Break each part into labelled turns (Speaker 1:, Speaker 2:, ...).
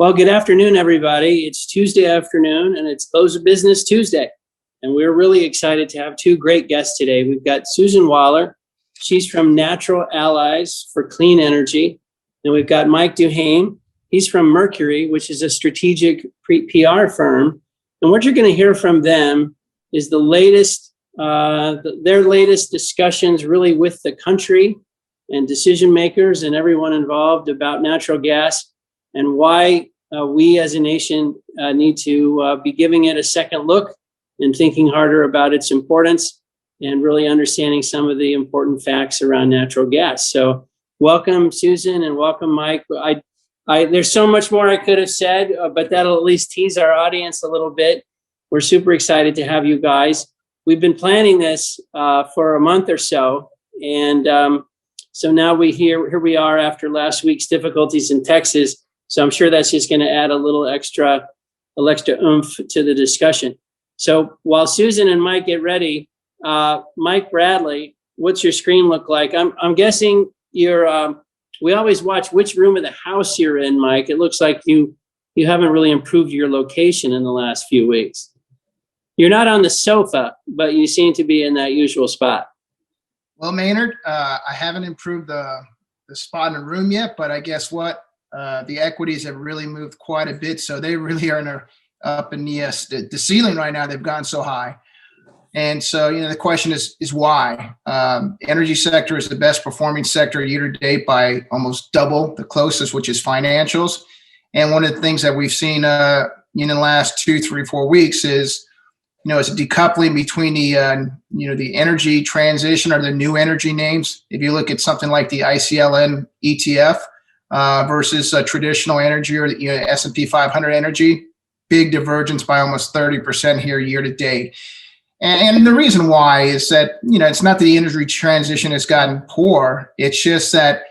Speaker 1: Well, good afternoon, everybody. It's Tuesday afternoon, and it's Close of Business Tuesday. And we're really excited to have two great guests today. We've got Susan Waller. She's from Natural Allies for Clean Energy. And we've got Mike DuHaime. He's from Mercury, which is a strategic PR firm. And what you're going to hear from them is the latest, their latest discussions really with the country and decision makers and everyone involved about natural gas and why we as a nation need to be giving it a second look and thinking harder about its importance and really understanding some of the important facts around natural gas. So welcome, Susan, and welcome, Mike. There's so much more I could have said, but that'll at least tease our audience a little bit. We're super excited to have you guys. We've been planning this for a month or so, and so now here we are after last week's difficulties in Texas. So I'm sure that's just going to add a little extra oomph to the discussion. So while Susan and Mike get ready, Mike Bradley, what's your screen look like? I'm guessing you're. We always watch which room of the house you're in, Mike. It looks like you haven't really improved your location in the last few weeks. You're not on the sofa, but you seem to be in that usual spot.
Speaker 2: Well, Maynard, I haven't improved the spot in the room yet, but I guess what? The equities have really moved quite a bit, so they really are up in the ceiling right now. They've gone so high. And so, the question is why? Energy sector is the best performing sector year to date by almost double the closest, which is financials. And one of the things that we've seen in the last 2, 3, 4 weeks is, it's a decoupling between the energy transition or the new energy names. If you look at something like the ICLN ETF versus traditional energy or the S&P 500 energy, big divergence by almost 30% here year to date. And the reason why is that, it's not that the energy transition has gotten poor. It's just that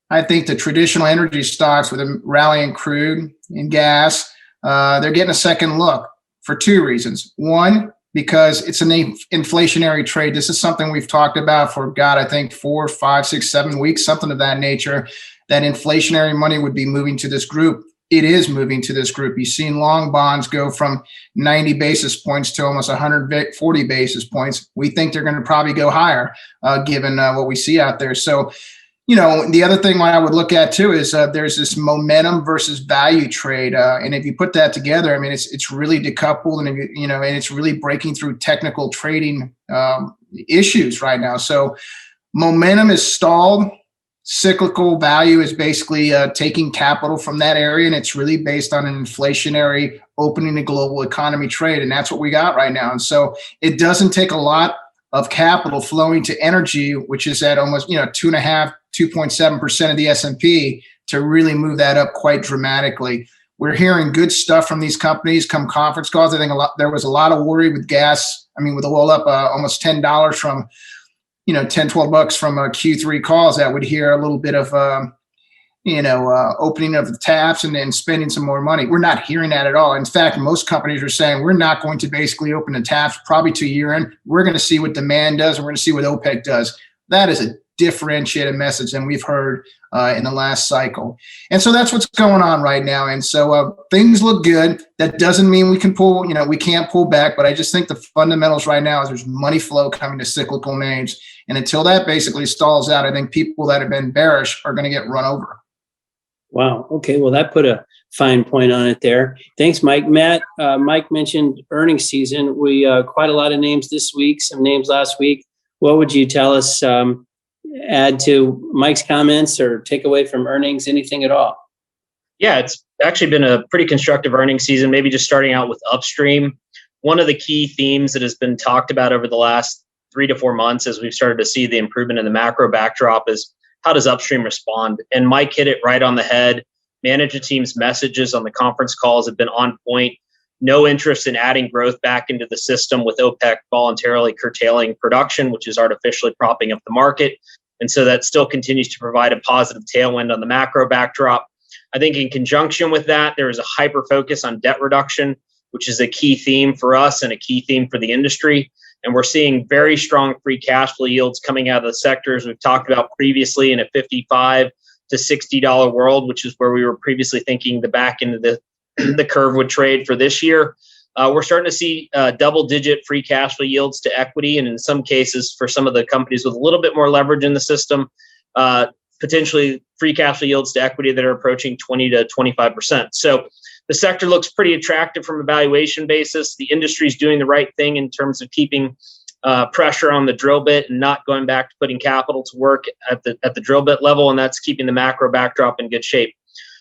Speaker 2: I think the traditional energy stocks with a rally in crude and gas, they're getting a second look for two reasons. One, because it's an inflationary trade. This is something we've talked about for, I think 4, 5, 6, 7 weeks, something of that nature, that inflationary money would be moving to this group. It is moving to this group. You've seen long bonds go from 90 basis points to almost 140 basis points. We think they're going to probably go higher, given what we see out there. So, the other thing I would look at too is there's this momentum versus value trade, and if you put that together, I mean, it's really decoupled, and and it's really breaking through technical trading issues right now. So, momentum is stalled. Cyclical value is basically taking capital from that area, and it's really based on an inflationary opening the global economy trade, and that's what we got right now. And so it doesn't take a lot of capital flowing to energy, which is at almost 2.7% of the S&P, to really move that up quite dramatically. We're hearing good stuff from these companies come conference calls. I think there was a lot of worry with gas. I mean, with the oil up almost $10 from $10-12 from Q3 calls, that would hear a little bit of, opening of the taps and then spending some more money. We're not hearing that at all. In fact, most companies are saying we're not going to basically open the taps probably to year end. We're going to see what demand does, and we're going to see what OPEC does. That is a differentiated message than we've heard in the last cycle. And so that's what's going on right now. And so things look good. That doesn't mean we can pull, we can't pull back, but I just think the fundamentals right now is there's money flow coming to cyclical names. And until that basically stalls out, I think people that have been bearish are going to get run over.
Speaker 1: Wow. Okay. Well, that put a fine point on it there. Thanks, Mike. Matt, Mike mentioned earnings season. We quite a lot of names this week, some names last week. What would you tell us, add to Mike's comments or take away from earnings, anything at all?
Speaker 3: Yeah, it's actually been a pretty constructive earnings season, maybe just starting out with upstream. One of the key themes that has been talked about over the last 3 to 4 months as we've started to see the improvement in the macro backdrop is how does upstream respond? And Mike hit it right on the head. Management team's messages on the conference calls have been on point. No interest in adding growth back into the system with OPEC voluntarily curtailing production, which is artificially propping up the market. And so that still continues to provide a positive tailwind on the macro backdrop. I think in conjunction with that, there is a hyper focus on debt reduction, which is a key theme for us and a key theme for the industry. And we're seeing very strong free cash flow yields coming out of the sectors we've talked about previously in a 55 to to $60 world, which is where we were previously thinking the back end of the curve would trade for this year. We're starting to see double-digit free cash flow yields to equity, and in some cases, for some of the companies with a little bit more leverage in the system, potentially free cash flow yields to equity that are approaching 20 to 25%. So the sector looks pretty attractive from a valuation basis. The industry is doing the right thing in terms of keeping pressure on the drill bit and not going back to putting capital to work at the drill bit level, and that's keeping the macro backdrop in good shape.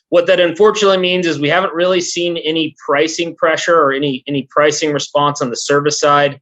Speaker 3: What that unfortunately means is we haven't really seen any pricing pressure or any pricing response on the service side.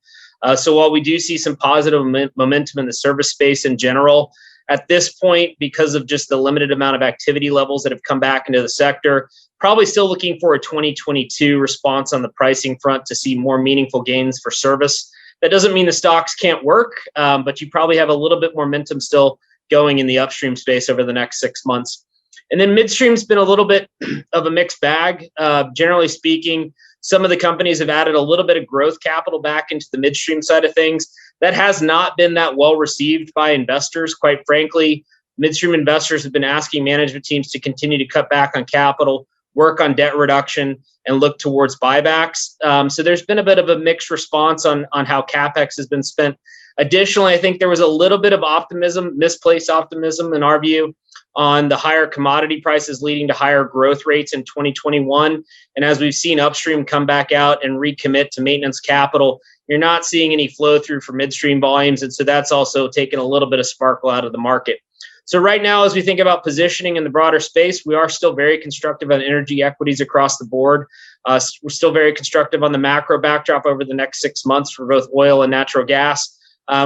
Speaker 3: So while we do see some positive momentum in the service space in general, at this point, because of just the limited amount of activity levels that have come back into the sector, probably still looking for a 2022 response on the pricing front to see more meaningful gains for service. That doesn't mean the stocks can't work, but you probably have a little bit more momentum still going in the upstream space over the next 6 months. And then midstream's been a little bit of a mixed bag. Generally speaking, some of the companies have added a little bit of growth capital back into the midstream side of things. That has not been that well received by investors. Quite frankly, midstream investors have been asking management teams to continue to cut back on capital, work on debt reduction, and look towards buybacks. So there's been a bit of a mixed response on how CapEx has been spent. Additionally, I think there was a little bit of optimism, misplaced optimism in our view, on the higher commodity prices leading to higher growth rates in 2021. And as we've seen upstream come back out and recommit to maintenance capital, you're not seeing any flow through for midstream volumes. And so that's also taken a little bit of sparkle out of the market. So right now, as we think about positioning in the broader space, we are still very constructive on energy equities across the board. We're still very constructive on the macro backdrop over the next 6 months for both oil and natural gas.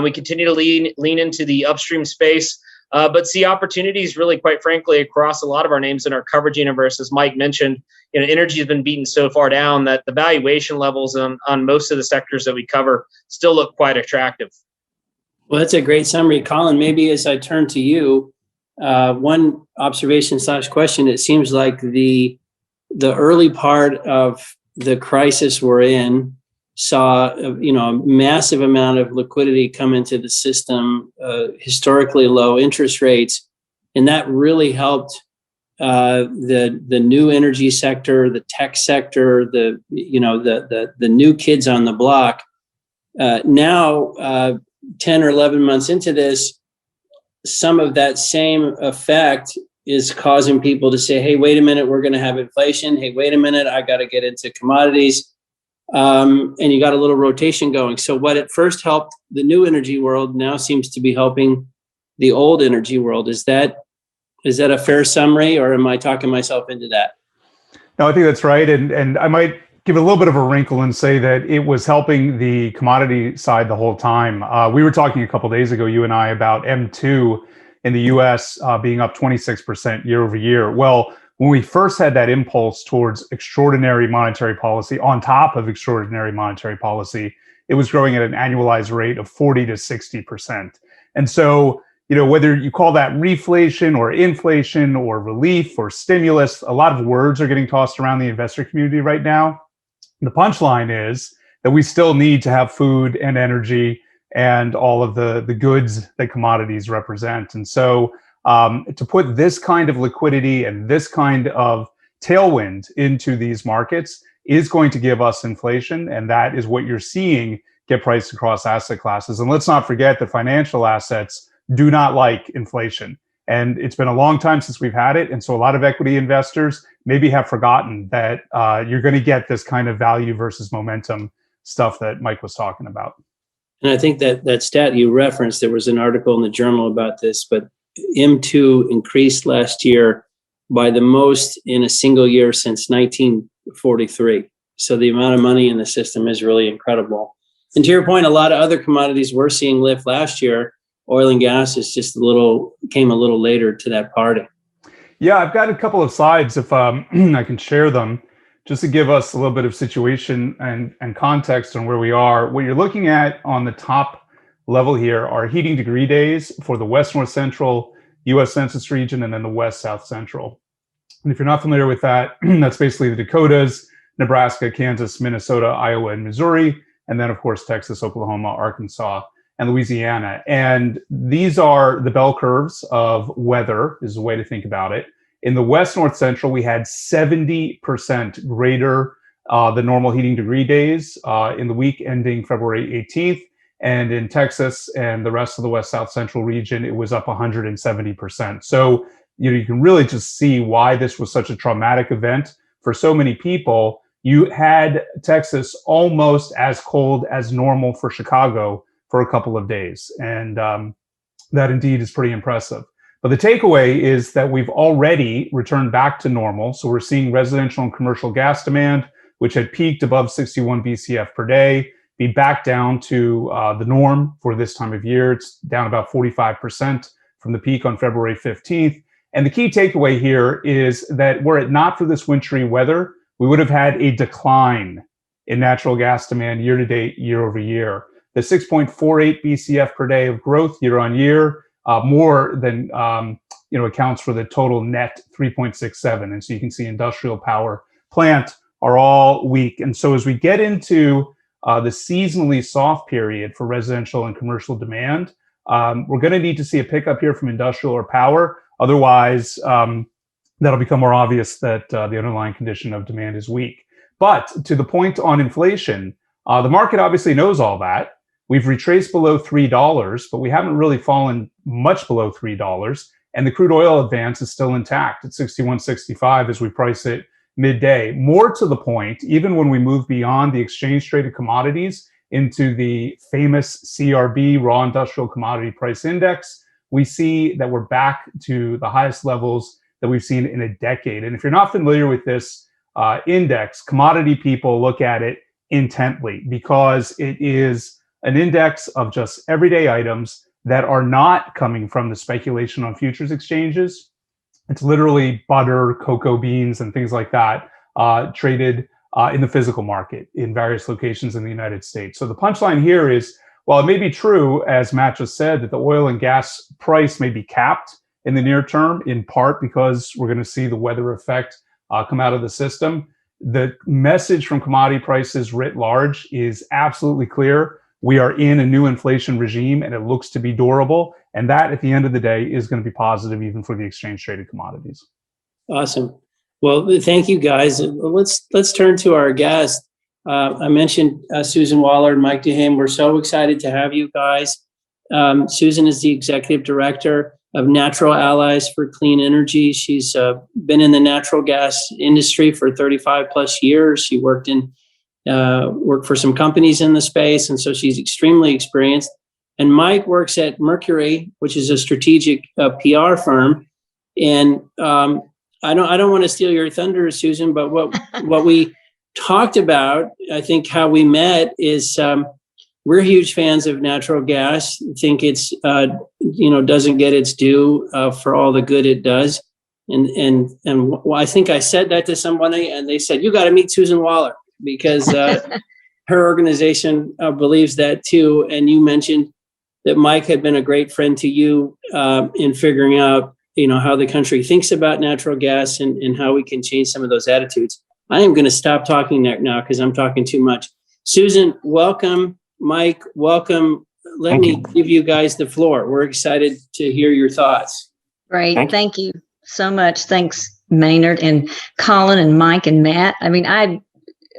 Speaker 3: We continue to lean into the upstream space, but see opportunities really, quite frankly, across a lot of our names in our coverage universe. As Mike mentioned, energy has been beaten so far down that the valuation levels on most of the sectors that we cover still look quite attractive.
Speaker 1: Well, that's a great summary. Colin, maybe as I turn to you, one observation / question, it seems like the early part of the crisis we're in saw a massive amount of liquidity come into the system, historically low interest rates, and that really helped the new energy sector, the tech sector, the new kids on the block. Now, 10 or 11 months into this, some of that same effect is causing people to say, hey, wait a minute, we're going to have inflation. Hey, wait a minute, I got to get into commodities. And you got a little rotation going. So what at first helped the new energy world now seems to be helping the old energy world. Is that a fair summary, or am I talking myself into that?
Speaker 4: No, I think that's right. And I might give it a little bit of a wrinkle and say that it was helping the commodity side the whole time. We were talking a couple of days ago, you and I, about M2 in the US being up 26% year over year. Well, when we first had that impulse towards extraordinary monetary policy on top of extraordinary monetary policy, it was growing at an annualized rate of 40 to 60%. And so, whether you call that reflation or inflation or relief or stimulus, a lot of words are getting tossed around the investor community right now. The punchline is that we still need to have food and energy and all of the goods that commodities represent. And so to put this kind of liquidity and this kind of tailwind into these markets is going to give us inflation. And that is what you're seeing get priced across asset classes. And let's not forget that financial assets do not like inflation. And it's been a long time since we've had it. And so a lot of equity investors maybe have forgotten that you're going to get this kind of value versus momentum stuff that Mike was talking about.
Speaker 1: And I think that stat you referenced, there was an article in the journal about this, but M2 increased last year by the most in a single year since 1943. So the amount of money in the system is really incredible. And to your point, a lot of other commodities we're seeing lift last year. Oil and gas is just came a little later to that party.
Speaker 4: Yeah, I've got a couple of slides if I can share them, just to give us a little bit of situation and context on where we are. What you're looking at on the top level here are heating degree days for the West North Central US Census region and then the West South Central. And if you're not familiar with that, that's basically the Dakotas, Nebraska, Kansas, Minnesota, Iowa, and Missouri, and then of course Texas, Oklahoma, Arkansas, and Louisiana. And these are the bell curves of weather, is a way to think about it. In the West North Central, we had 70% greater than normal heating degree days in the week ending February 18th. And in Texas and the rest of the West South Central region, it was up 170%. So, you can really just see why this was such a traumatic event for so many people. You had Texas almost as cold as normal for Chicago for a couple of days. And that indeed is pretty impressive. But the takeaway is that we've already returned back to normal. So we're seeing residential and commercial gas demand, which had peaked above 61 BCF per day, be back down to the norm for this time of year. It's down about 45% from the peak on February 15th. And the key takeaway here is that were it not for this wintry weather, we would have had a decline in natural gas demand year to date, year over year. The 6.48 BCF per day of growth year on year more than accounts for the total net 3.67. And so you can see industrial power plant are all weak. And so as we get into the seasonally soft period for residential and commercial demand, we're going to need to see a pickup here from industrial or power. Otherwise, that'll become more obvious that the underlying condition of demand is weak. But to the point on inflation, the market obviously knows all that. We've retraced below $3, but we haven't really fallen much below $3. And the crude oil advance is still intact at 61.65 as we price it midday. More to the point, even when we move beyond the exchange traded commodities into the famous CRB, Raw Industrial Commodity Price Index, we see that we're back to the highest levels that we've seen in a decade. And if you're not familiar with this index, commodity people look at it intently because it is an index of just everyday items that are not coming from the speculation on futures exchanges. It's literally butter, cocoa beans, and things like that traded in the physical market in various locations in the United States. So the punchline here is, while it may be true, as Matt just said, that the oil and gas price may be capped in the near term, in part because we're going to see the weather effect come out of the system, the message from commodity prices writ large is absolutely clear. We are in a new inflation regime and it looks to be durable. And that at the end of the day is going to be positive even for the exchange traded commodities.
Speaker 1: Awesome. Well, thank you guys. Let's turn to our guest. I mentioned Susan Waller and Mike DuHaime. We're so excited to have you guys. Susan is the executive director of Natural Allies for Clean Energy. She's been in the natural gas industry for 35 plus years. She worked for some companies in the space, and so she's extremely experienced. And Mike works at Mercury, which is a strategic PR firm. And I don't want to steal your thunder, Susan, but what we talked about, I think how we met is we're huge fans of natural gas. Think it's doesn't get its due for all the good it does. And I think I said that to somebody, and they said, "You got to meet Susan Waller," because her organization believes that too. And you mentioned that Mike had been a great friend to you in figuring out, how the country thinks about natural gas and how we can change some of those attitudes. I am going to stop talking now because I'm talking too much. Susan, welcome. Mike, welcome. Let me give you guys the floor. We're excited to hear your thoughts.
Speaker 5: Great. Thank you so much. Thanks, Maynard and Colin and Mike and Matt. I mean, I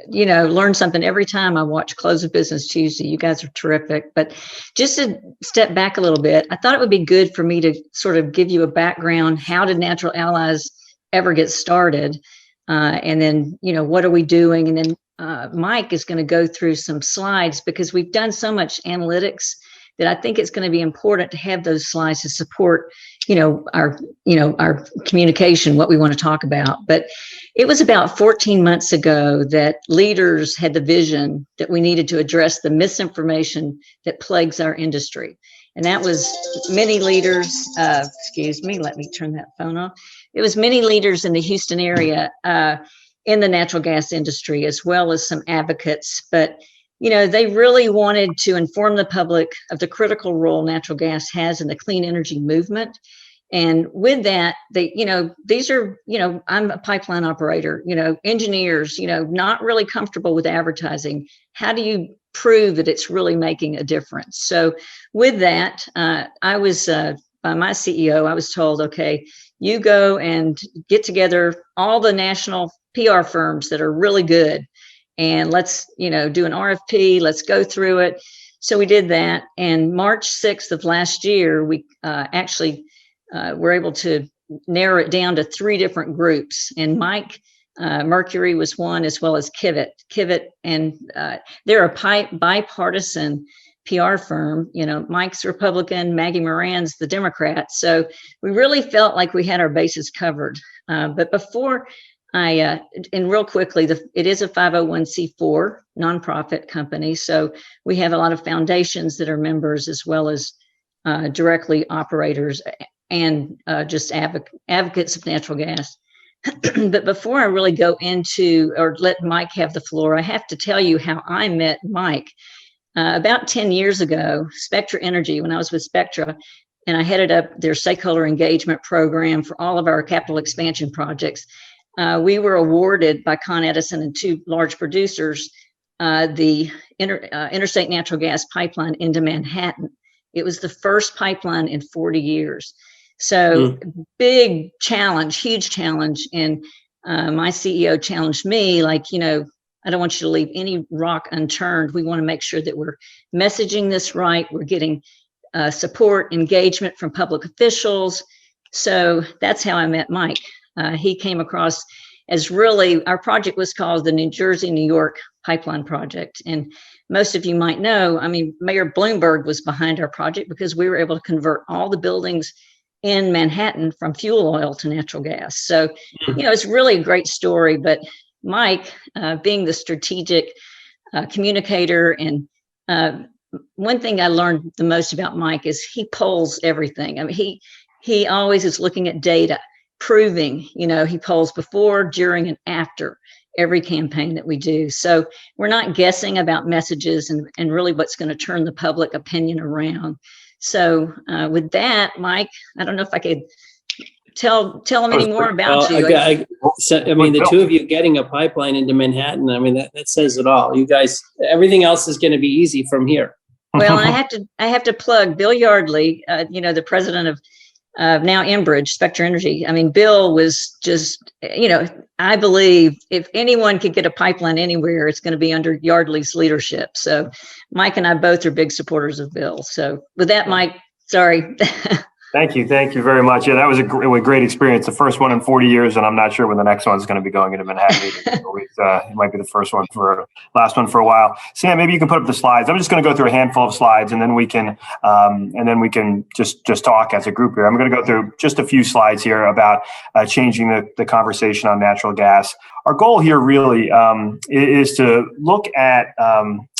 Speaker 5: learn something every time I watch Close of Business Tuesday. You guys are terrific. But just to step back a little bit, I thought it would be good for me to sort of give you a background. How did Natural Allies ever get started? And then, what are we doing? And then Mike is going to go through some slides because we've done so much analytics that I think it's going to be important to have those slides to support, our communication, what we want to talk about. But it was about 14 months ago that leaders had the vision that we needed to address the misinformation that plagues our industry. And that was many leaders, excuse me, let me turn that phone off. It was many leaders in the Houston area in the natural gas industry, as well as some advocates. But, they really wanted to inform the public of the critical role natural gas has in the clean energy movement. And with that, these are, I'm a pipeline operator, engineers, not really comfortable with advertising. How do you prove that it's really making a difference. So with that, I was, by my CEO, I was told, okay, you go and get together all the national PR firms that are really good, and let's, do an RFP, let's go through it. So we did that. And March 6th of last year, we actually were able to narrow it down to 3 different groups. And Mike Mercury was one, as well as Kivett, and they're a bipartisan PR firm. Mike's Republican, Maggie Moran's the Democrat. So we really felt like we had our bases covered. But before and real quickly, it is a 501c4 nonprofit company. So we have a lot of foundations that are members, as well as directly operators and just advocates of natural gas. But before I really go into, or let Mike have the floor, I have to tell you how I met Mike. About 10 years ago, Spectra Energy, when I was with Spectra, and I headed up their stakeholder engagement program for all of our capital expansion projects, we were awarded by Con Edison and 2 large producers the interstate natural gas pipeline into Manhattan. It was the first pipeline in 40 years. So big challenge, huge challenge. And my CEO challenged me, like, I don't want you to leave any rock unturned. We want to make sure that we're messaging this right. We're getting support, engagement from public officials. So that's how I met Mike. He came across as really, our project was called the New Jersey, New York Pipeline Project. And most of you might know, Mayor Bloomberg was behind our project because we were able to convert all the buildings in Manhattan from fuel oil to natural gas. So, it's really a great story. But Mike, being the strategic communicator, and one thing I learned the most about Mike is he polls everything. He always is looking at data, proving, he polls before, during, and after every campaign that we do. So we're not guessing about messages and really what's going to turn the public opinion around. So with that, Mike, I don't know if I could tell them any more about you.
Speaker 1: The 2 of you getting a pipeline into Manhattan, that says it all. You guys, everything else is going to be easy from here.
Speaker 5: Well, and I have to plug Bill Yardley, the president of now Enbridge, Spectra Energy. Bill was just, I believe if anyone could get a pipeline anywhere, it's going to be under Yardley's leadership. So Mike and I both are big supporters of Bill. So with that, Mike, sorry.
Speaker 6: Thank you very much. Yeah, that was a great experience. The first one in 40 years, and I'm not sure when the next one's going to be going into Manhattan either. It might be the last one for a while. Sam, maybe you can put up the slides. I'm just going to go through a handful of slides, and then we can just talk as a group here. I'm going to go through just a few slides here about changing the conversation on natural gas. Our goal here really is to look at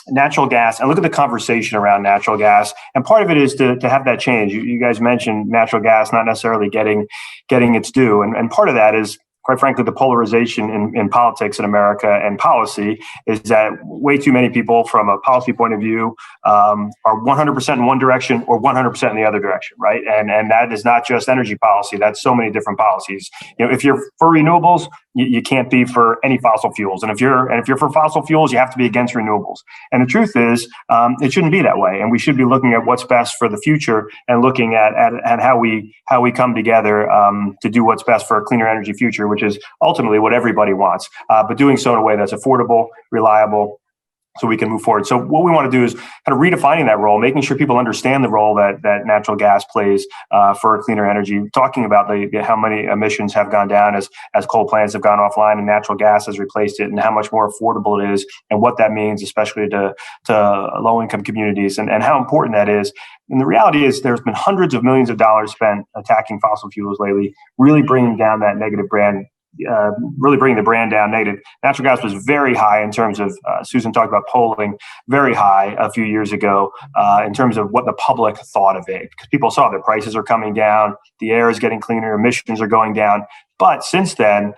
Speaker 6: natural gas and look at the conversation around natural gas. And part of it is to have that change. You guys mentioned natural gas not necessarily getting its due. And part of that is, quite frankly, the polarization in politics in America and policy is that way too many people from a policy point of view are 100% in one direction or 100% in the other direction, right? And that is not just energy policy. That's so many different policies. If you're for renewables, you can't be for any fossil fuels. And if you're for fossil fuels, you have to be against renewables. And the truth is, it shouldn't be that way. And we should be looking at what's best for the future and looking at how we come together to do what's best for a cleaner energy future, which is ultimately what everybody wants, but doing so in a way that's affordable, reliable, so we can move forward. So what we want to do is kind of redefining that role, making sure people understand the role that natural gas plays for cleaner energy, talking about how many emissions have gone down as coal plants have gone offline and natural gas has replaced it, and how much more affordable it is, and what that means, especially to low-income communities, and how important that is. And the reality is there's been hundreds of millions of dollars spent attacking fossil fuels lately, really bringing down that negative brand, really bringing the brand down negative. Natural gas was very high in terms of, Susan talked about polling, very high a few years ago in terms of what the public thought of it. Because people saw that prices are coming down, the air is getting cleaner, emissions are going down. But since then,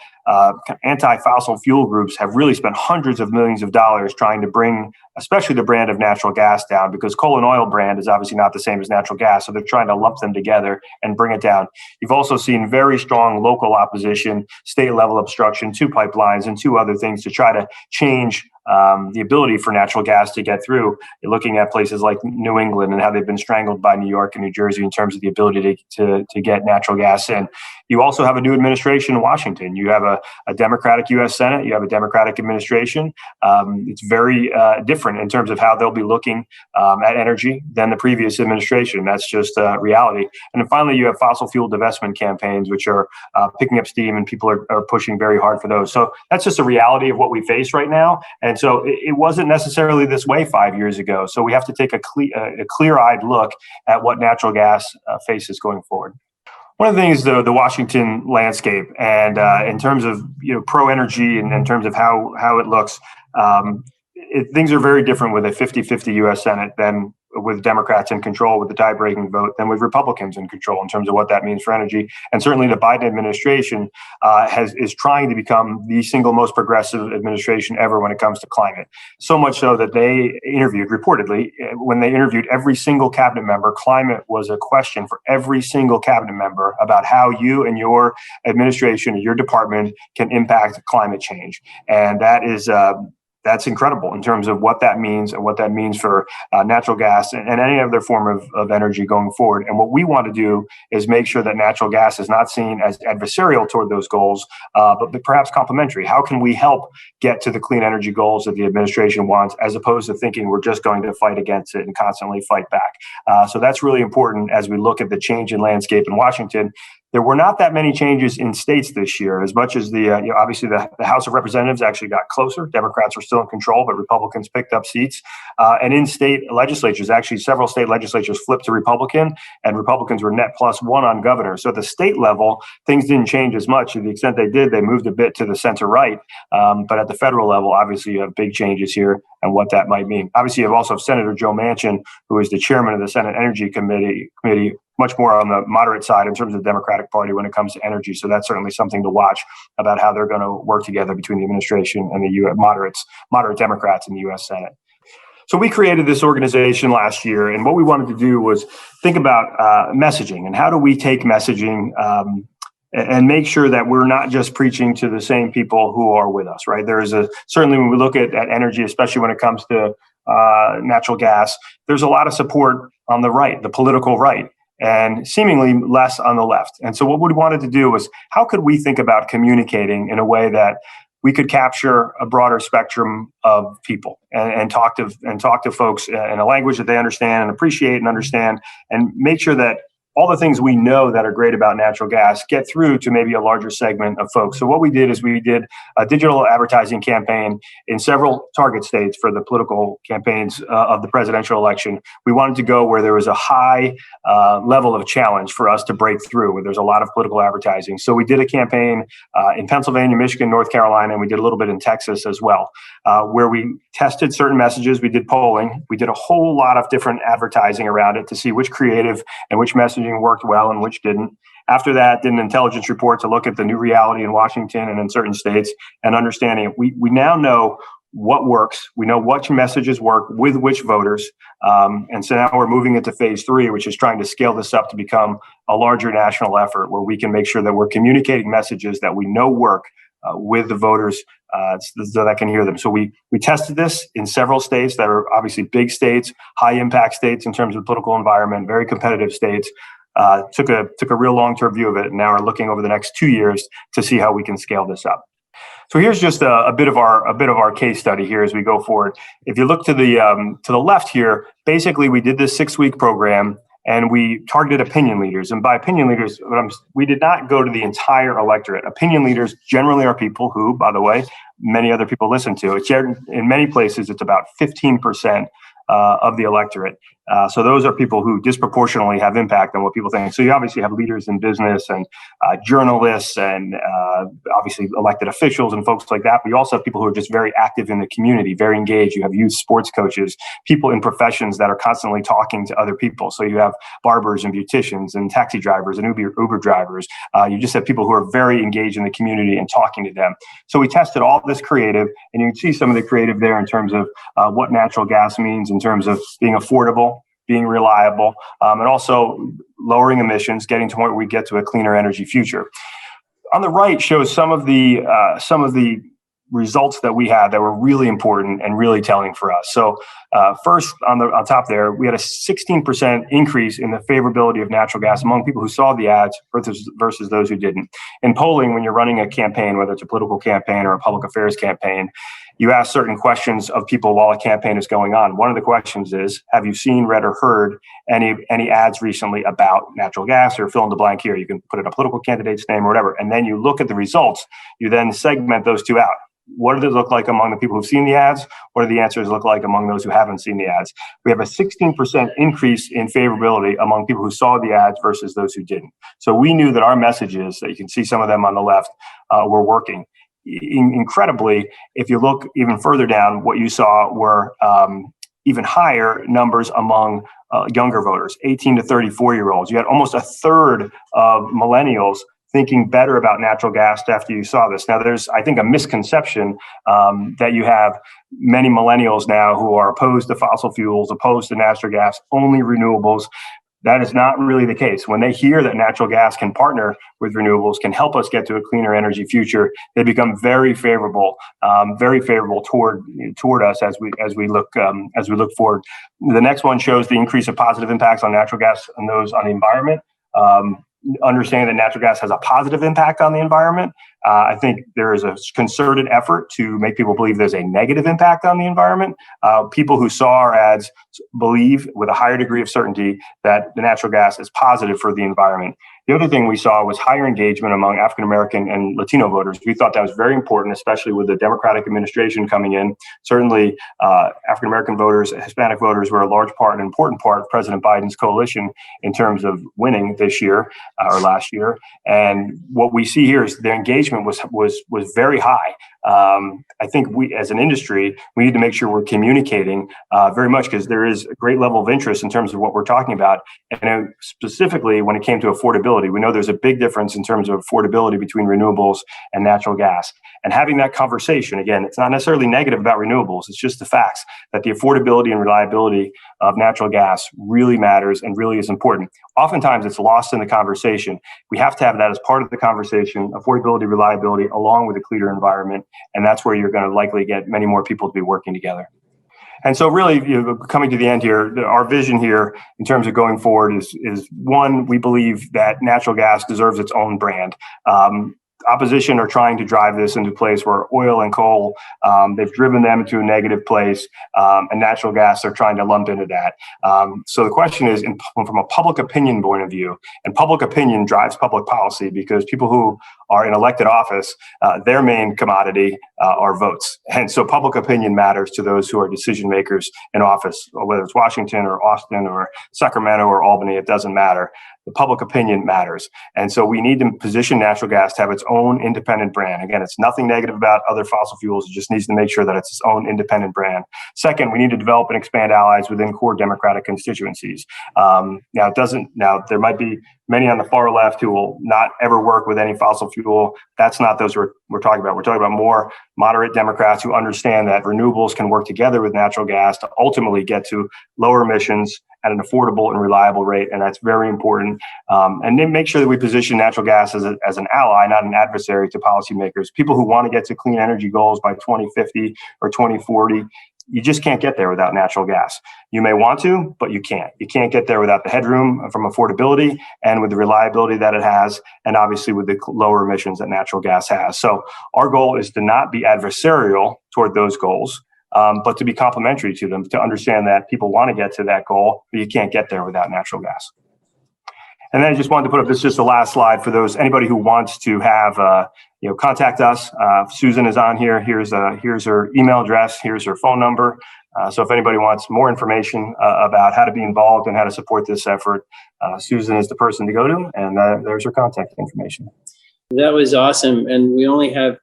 Speaker 6: anti-fossil fuel groups have really spent hundreds of millions of dollars trying to bring, especially the brand of natural gas down, because coal and oil brand is obviously not the same as natural gas. So they're trying to lump them together and bring it down. You've also seen very strong local opposition, state level obstruction to pipelines and to other things to try to change the ability for natural gas to get through. You're looking at places like New England and how they've been strangled by New York and New Jersey in terms of the ability to get natural gas in. You also have a new administration in Washington. You have a Democratic U.S. Senate. You have a Democratic administration. It's very different in terms of how they'll be looking at energy than the previous administration. That's just reality. And then finally, you have fossil fuel divestment campaigns, which are picking up steam, and people are pushing very hard for those. So that's just a reality of what we face right now. And so it wasn't necessarily this way 5 years ago. So we have to take a clear-eyed look at what natural gas faces going forward. One of the things, though, the Washington landscape, and in terms of pro-energy and in terms of how it looks, things are very different with a 50-50 U.S. Senate than with Democrats in control with the tie-breaking vote than with Republicans in control in terms of what that means for energy. And certainly the Biden administration is trying to become the single most progressive administration ever when it comes to climate. So much so that they interviewed, reportedly, when they interviewed every single cabinet member, climate was a question for every single cabinet member about how you and your administration or your department can impact climate change. And that is that's incredible in terms of what that means and what that means for natural gas and any other form of energy going forward. And what we want to do is make sure that natural gas is not seen as adversarial toward those goals, but perhaps complementary. How can we help get to the clean energy goals that the administration wants, as opposed to thinking we're just going to fight against it and constantly fight back? So that's really important as we look at the change in landscape in Washington. There were not that many changes in states this year, as much as obviously the House of Representatives actually got closer. Democrats were still in control, but Republicans picked up seats. And in state legislatures, actually several state legislatures flipped to Republican, and Republicans were net +1 on governor. So at the state level, things didn't change as much. To the extent they did, they moved a bit to the center right. But at the federal level, obviously you have big changes here and what that might mean. Obviously, you have also Senator Joe Manchin, who is the chairman of the Senate Energy Committee, much more on the moderate side in terms of the Democratic Party when it comes to energy. So that's certainly something to watch about how they're going to work together between the administration and the moderate Democrats in the U.S. Senate. So we created this organization last year, and what we wanted to do was think about messaging and how do we take messaging and make sure that we're not just preaching to the same people who are with us, right? There is certainly when we look at energy, especially when it comes to natural gas, there's a lot of support on the right, the political right, and seemingly less on the left. And so what we wanted to do was, how could we think about communicating in a way that we could capture a broader spectrum of people and talk to folks in a language that they understand and appreciate and understand, and make sure that all the things we know that are great about natural gas get through to maybe a larger segment of folks. So what we did is we did a digital advertising campaign in several target states for the political campaigns of the presidential election. We wanted to go where there was a high level of challenge for us to break through, where there's a lot of political advertising. So we did a campaign in Pennsylvania, Michigan, North Carolina, and we did a little bit in Texas as well, where we tested certain messages. We did polling. We did a whole lot of different advertising around it to see which creative and which messaging worked well and which didn't. After that, did an intelligence report to look at the new reality in Washington and in certain states and understanding it. We now know what works. We know which messages work with which voters. And so now we're moving into phase 3, which is trying to scale this up to become a larger national effort where we can make sure that we're communicating messages that we know work with the voters so that can hear them. So we tested this in several states that are obviously big states, high impact states in terms of political environment, very competitive states. Took a real long-term view of it, and now we're looking over the next 2 years to see how we can scale this up. So here's just a bit of our case study here as we go forward. If you look to the left here, basically we did this 6-week program and we targeted opinion leaders. And by opinion leaders, we did not go to the entire electorate. Opinion leaders generally are people who, by the way, many other people listen to. In many places, it's about 15% of the electorate. So those are people who disproportionately have impact on what people think. So you obviously have leaders in business and journalists and obviously elected officials and folks like that. But you also have people who are just very active in the community, very engaged. You have youth sports coaches, people in professions that are constantly talking to other people. So you have barbers and beauticians and taxi drivers and Uber drivers. You just have people who are very engaged in the community and talking to them. So we tested all this creative, and you can see some of the creative there in terms of what natural gas means in terms of being affordable, being reliable, and also lowering emissions, getting to a point where we get to a cleaner energy future. On the right shows some of the results that we had that were really important and really telling for us. So first, on top there, we had a 16% increase in the favorability of natural gas among people who saw the ads versus those who didn't. In polling, when you're running a campaign, whether it's a political campaign or a public affairs campaign, you ask certain questions of people while a campaign is going on. One of the questions is, have you seen, read, or heard any ads recently about natural gas, or fill in the blank here? You can put in a political candidate's name or whatever. And then you look at the results. You then segment those two out. What does it look like among the people who've seen the ads? What do the answers look like among those who haven't seen the ads? We have a 16% increase in favorability among people who saw the ads versus those who didn't. So we knew that our messages, that you can see some of them on the left, were working. Incredibly, if you look even further down, what you saw were even higher numbers among younger voters, 18 to 34-year-olds. You had almost a third of millennials thinking better about natural gas after you saw this. Now, there's, I think, a misconception that you have many millennials now who are opposed to fossil fuels, opposed to natural gas, only renewables. That is not really the case. When they hear that natural gas can partner with renewables, can help us get to a cleaner energy future, they become very favorable toward us as we look forward. The next one shows the increase of positive impacts on natural gas and those on the environment. Understanding that natural gas has a positive impact on the environment. I think there is a concerted effort to make people believe there's a negative impact on the environment. People who saw our ads believe with a higher degree of certainty that the natural gas is positive for the environment. The other thing we saw was higher engagement among African American and Latino voters. We thought that was very important, especially with the Democratic administration coming in. Certainly, African American voters, Hispanic voters were a large part, an important part of President Biden's coalition in terms of winning this year or last year. And what we see here is their engagement was very high. I think we, as an industry, we need to make sure we're communicating very much, because there is a great level of interest in terms of what we're talking about. And specifically, when it came to affordability, we know there's a big difference in terms of affordability between renewables and natural gas. And having that conversation, again, it's not necessarily negative about renewables. It's just the facts that the affordability and reliability of natural gas really matters and really is important. Oftentimes, it's lost in the conversation. We have to have that as part of the conversation, affordability, reliability, along with a cleaner environment. And that's where you're going to likely get many more people to be working together. And so really, coming to the end here, our vision here in terms of going forward is one, we believe that natural gas deserves its own brand. Opposition are trying to drive this into a place where oil and coal, they've driven them into a negative place, and natural gas, they're trying to lump into that. So the question is, from a public opinion point of view, and public opinion drives public policy, because people who are in elected office, their main commodity are votes. And so public opinion matters to those who are decision makers in office, whether it's Washington or Austin or Sacramento or Albany, it doesn't matter. The public opinion matters. And so we need to position natural gas to have its own independent brand. Again, it's nothing negative about other fossil fuels. It just needs to make sure that it's its own independent brand. Second, we need to develop and expand allies within core Democratic constituencies. Now, there might be many on the far left who will not ever work with any fossil fuel. That's not those we're talking about. We're talking about more moderate Democrats who understand that renewables can work together with natural gas to ultimately get to lower emissions at an affordable and reliable rate. And that's very important. And then make sure that we position natural gas as an ally, not an adversary to policymakers. People who want to get to clean energy goals by 2050 or 2040, you just can't get there without natural gas. You may want to, but you can't. You can't get there without the headroom from affordability and with the reliability that it has, and obviously with the lower emissions that natural gas has. So our goal is to not be adversarial toward those goals, but to be complementary to them, to understand that people want to get to that goal, but you can't get there without natural gas. And then I just wanted to put up this, just the last slide for anybody who wants to have, contact us. Susan is on here. Here's her email address. Here's her phone number. So if anybody wants more information about how to be involved and how to support this effort, Susan is the person to go to, and there's her contact information.
Speaker 1: That was awesome. And we only have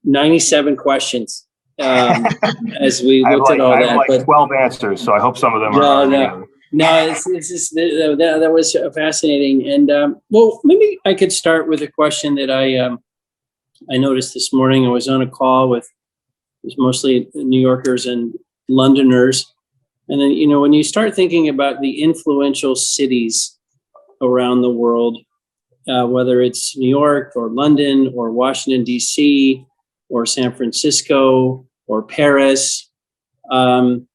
Speaker 1: 97 questions as we looked at all that.
Speaker 6: I have 12 answers, so I hope some of them are.
Speaker 1: No, that was fascinating. And well, maybe I could start with a question that I noticed this morning. I was on a call with, it was mostly New Yorkers and Londoners. And then, when you start thinking about the influential cities around the world, whether it's New York or London or Washington, D.C., or San Francisco or Paris. None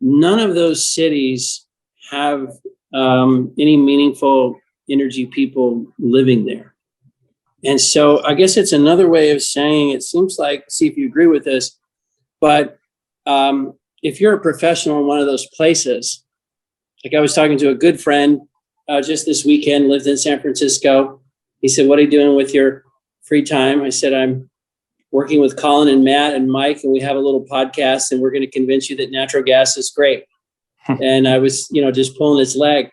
Speaker 1: of those cities have any meaningful energy people living there. And so I guess it's another way of saying, it seems like, see if you agree with this, but if you're a professional in one of those places, like I was talking to a good friend just this weekend, lived in San Francisco. He said, what are you doing with your free time? I said, I'm working with Colin and Matt and Mike, and we have a little podcast, and we're going to convince you that natural gas is great. And I was, just pulling his leg,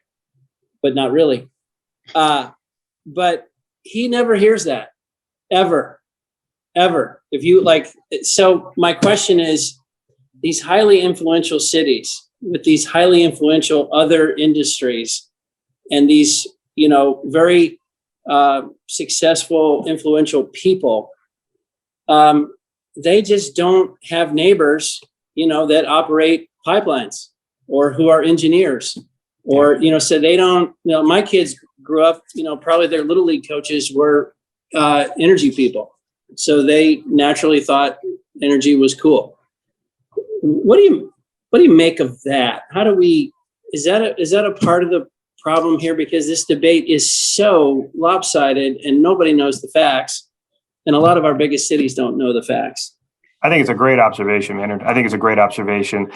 Speaker 1: but not really. But he never hears that, ever. If you so my question is, these highly influential cities with these highly influential other industries and these, very successful, influential people, they just don't have neighbors, that operate pipelines or who are engineers or, so they don't, my kids grew up, probably their little league coaches were energy people. So they naturally thought energy was cool. What do you make of that? Is that a part of the problem here? Because this debate is so lopsided and nobody knows the facts. And a lot of our biggest cities don't know the facts.
Speaker 6: I think it's a great observation, Maynard. I think it's a great observation.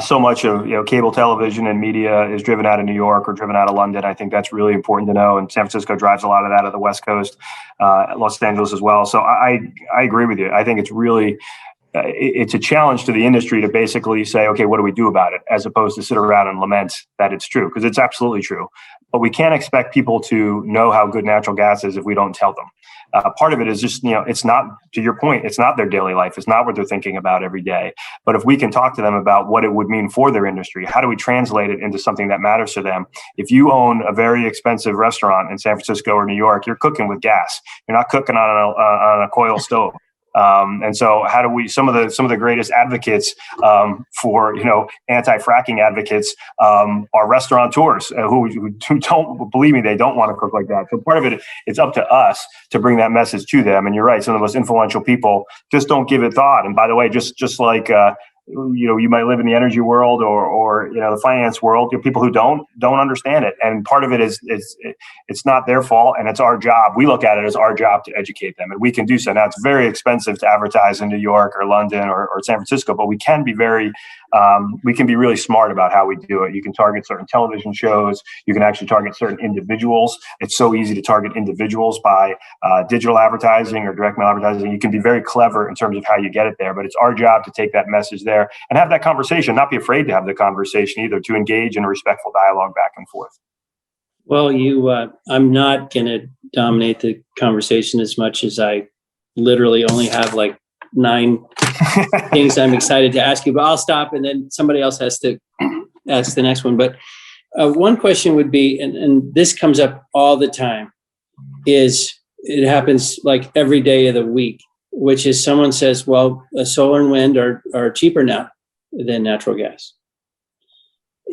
Speaker 6: So much of cable television and media is driven out of New York or driven out of London. I think that's really important to know. And San Francisco drives a lot of that out of the West Coast, Los Angeles as well. So I agree with you. I think it's really it's a challenge to the industry to basically say, okay, what do we do about it? As opposed to sit around and lament that it's true, because it's absolutely true. But we can't expect people to know how good natural gas is if we don't tell them. Part of it is just, it's not, to your point, it's not their daily life. It's not what they're thinking about every day. But if we can talk to them about what it would mean for their industry, how do we translate it into something that matters to them? If you own a very expensive restaurant in San Francisco or New York, you're cooking with gas. You're not cooking on a coil stove. And so how do we, some of the greatest advocates for, anti-fracking advocates are restaurateurs who don't, believe me, they don't want to cook like that. So part of it, it's up to us to bring that message to them. And you're right, some of the most influential people just don't give it thought. And by the way, just like, you might live in the energy world or the finance world, people who don't understand it. And part of it is it's not their fault, and it's our job. We look at it as our job to educate them, and we can do so. Now, it's very expensive to advertise in New York or London or San Francisco, but we can be really smart about how we do it. You can target certain television shows. You can actually target certain individuals. It's so easy to target individuals by digital advertising or direct mail advertising. You can be very clever in terms of how you get it there, but it's our job to take that message there and have that conversation, not be afraid to have the conversation either, to engage in a respectful dialogue back and forth.
Speaker 1: Well, I'm not going to dominate the conversation as much as I literally only have like 9 things I'm excited to ask you, but I'll stop and then somebody else has to ask the next one. But one question would be, and this comes up all the time, is it happens like every day of the week, which is someone says, well, solar and wind are cheaper now than natural gas.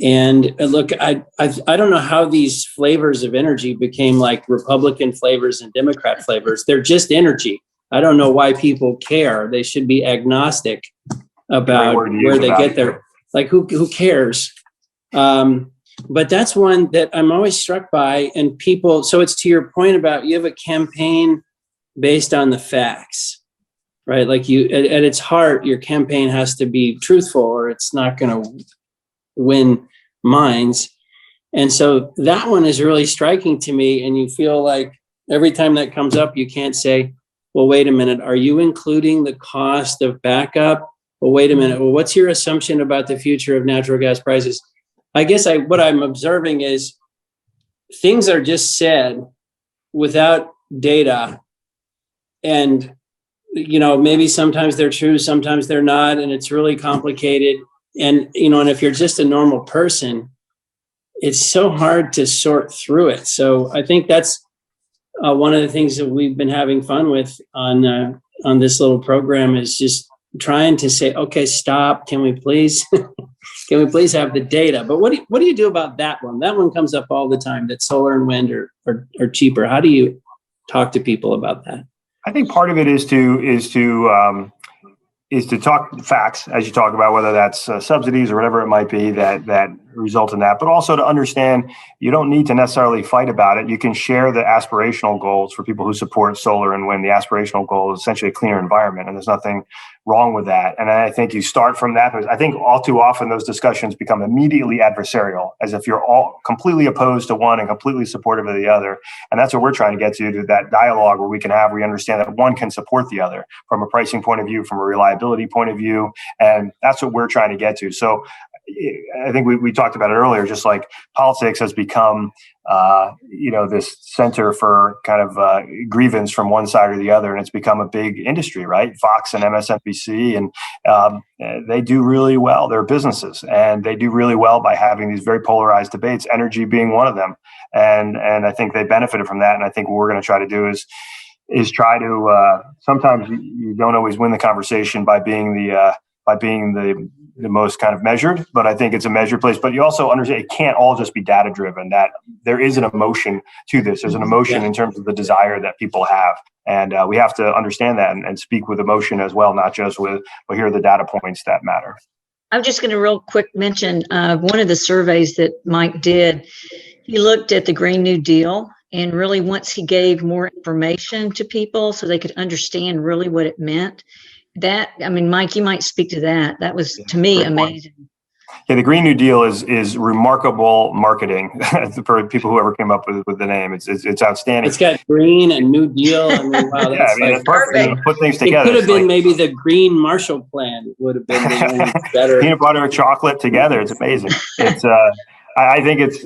Speaker 1: And look, I don't know how these flavors of energy became like Republican flavors and Democrat flavors. They're just energy. I don't know why people care. They should be agnostic about where they get their, like, who cares? But that's one that I'm always struck by. And people, so it's to your point about you have a campaign based on the facts, right? Like at its heart, your campaign has to be truthful or it's not going to win minds. And so that one is really striking to me. And you feel like every time that comes up, you can't say, well, wait a minute, are you including the cost of backup? Well, wait a minute. Well, what's your assumption about the future of natural gas prices? I guess what I'm observing is things are just said without data. And, maybe sometimes they're true, sometimes they're not. And it's really complicated. And, and if you're just a normal person, it's so hard to sort through it. So I think that's one of the things that we've been having fun with on this little program is just trying to say, okay, stop. Can we please have the data? But what do you do about that one? That one comes up all the time, that solar and wind are cheaper. How do you talk to people about that?
Speaker 6: I think part of it is to talk facts as you talk about whether that's subsidies or whatever it might be that result in that, but also to understand you don't need to necessarily fight about it. You can share the aspirational goals for people who support solar and wind. The aspirational goal is essentially a cleaner environment, and there's nothing wrong with that. And I think you start from that. I think all too often those discussions become immediately adversarial, as if you're all completely opposed to one and completely supportive of the other. And that's what we're trying to get to that dialogue where we understand that one can support the other from a pricing point of view, from a reliability point of view. And that's what we're trying to get to. So I think we talked about it earlier, just like politics has become, this center for kind of grievance from one side or the other. And it's become a big industry, right? Fox and MSNBC, and they do really well. They're businesses, and they do really well by having these very polarized debates, energy being one of them. And I think they benefited from that. And I think what we're going to try to do is try to, sometimes you don't always win the conversation by being the most kind of measured, but I think it's a measured place. But you also understand it can't all just be data driven, that there is an emotion to this. There's an emotion in terms of the desire that people have. And we have to understand that and speak with emotion as well, not just with, well, here are the data points that matter.
Speaker 5: I'm just going to real quick mention one of the surveys that Mike did. He looked at the Green New Deal, and really once he gave more information to people so they could understand really what it meant. Mike, you might speak to that. That was, to me, amazing.
Speaker 6: Yeah, the Green New Deal is remarkable marketing for people who ever came up with the name. It's outstanding.
Speaker 1: It's got green and New Deal. I mean, wow, that's
Speaker 6: that's perfect. Put things together.
Speaker 1: It could have been maybe the Green Marshall Plan would have been the one better.
Speaker 6: Peanut butter and chocolate together. It's amazing. It's I think it's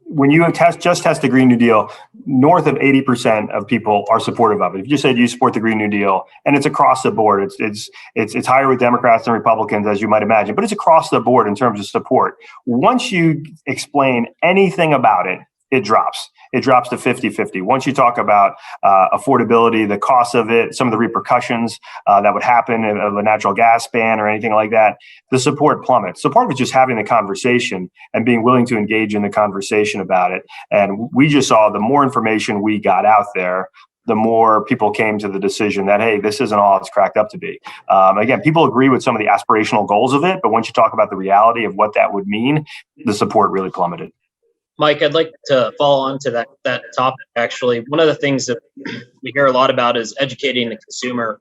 Speaker 6: when you just test the Green New Deal, north of 80% of people are supportive of it. If you just said you support the Green New Deal, and it's across the board, it's higher with Democrats than Republicans, as you might imagine, but it's across the board in terms of support. Once you explain anything about it, it drops. It drops to 50-50. Once you talk about affordability, the cost of it, some of the repercussions that would happen of a natural gas ban or anything like that, the support plummets. So part of it's just having the conversation and being willing to engage in the conversation about it. And we just saw the more information we got out there, the more people came to the decision that, hey, this isn't all it's cracked up to be. Again, people agree with some of the aspirational goals of it, but once you talk about the reality of what that would mean, the support really plummeted.
Speaker 3: Mike, I'd like to follow on to that topic, actually. One of the things that we hear a lot about is educating the consumer.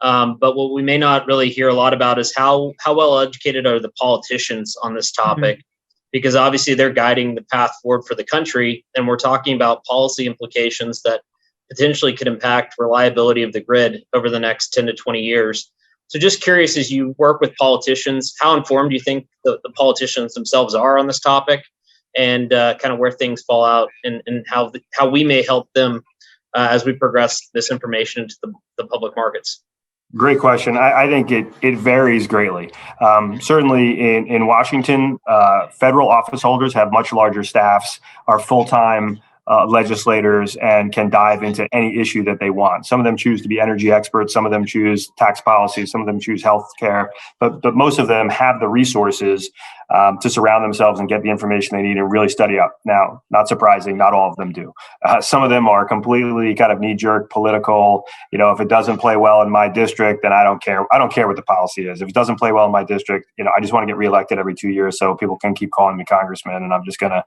Speaker 3: But what we may not really hear a lot about is how well educated are the politicians on this topic, because obviously they're guiding the path forward for the country. And we're talking about policy implications that potentially could impact reliability of the grid over the next 10 to 20 years. So just curious, as you work with politicians, how informed do you think the politicians themselves are on this topic? And kind of where things fall out and how we may help them as we progress this information into the public markets?
Speaker 6: Great question. I think it varies greatly. Certainly in Washington, federal office holders have much larger staffs, are full-time legislators, and can dive into any issue that they want. Some of them choose to be energy experts. Some of them choose tax policy. Some of them choose healthcare. But most of them have the resources to surround themselves and get the information they need and really study up. Now, not surprising, not all of them do. Some of them are completely kind of knee-jerk political. If it doesn't play well in my district, then I don't care. I don't care what the policy is. If it doesn't play well in my district, I just want to get reelected every 2 years so people can keep calling me congressman, and I'm just gonna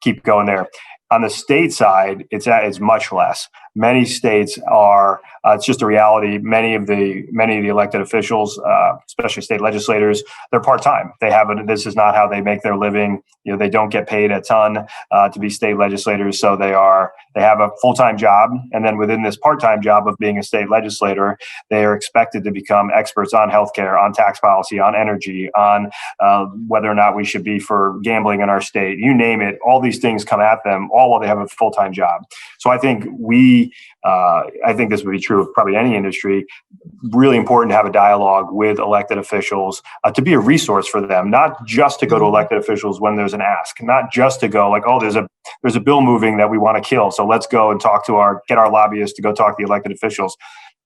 Speaker 6: keep going there. On the state side, it's much less. Many states are. It's just a reality. Many of the elected officials, especially state legislators, they're part-time. This is not how they make their living. They don't get paid a ton to be state legislators. So they have a full-time job, and then within this part-time job of being a state legislator, they are expected to become experts on healthcare, on tax policy, on energy, on whether or not we should be for gambling in our state. You name it. All these things come at them, all while they have a full-time job. So I think I think this would be true of probably any industry. Really important to have a dialogue with elected officials to be a resource for them, not just to go to elected officials when there's an ask, not just to go like, oh, there's a bill moving that we want to kill, so let's go and get our lobbyists to go talk to the elected officials.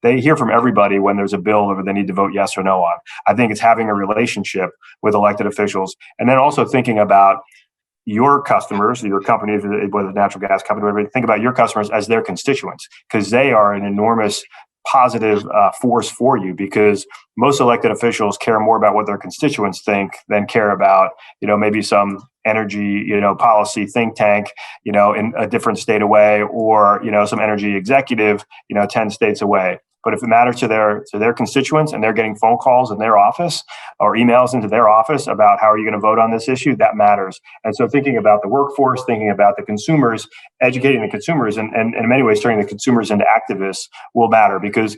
Speaker 6: They hear from everybody when there's a bill that they need to vote yes or no on. I think it's having a relationship with elected officials, and then also thinking about your customers, your company, whether it's natural gas company, whatever, think about your customers as their constituents, because they are an enormous positive force for you, because most elected officials care more about what their constituents think than care about, maybe some energy, policy think tank, in a different state away, or, some energy executive, 10 states away. But if it matters to their constituents and they're getting phone calls in their office or emails into their office about how are you going to vote on this issue, that matters. And so thinking about the workforce, thinking about the consumers, educating the consumers, and in many ways turning the consumers into activists will matter, because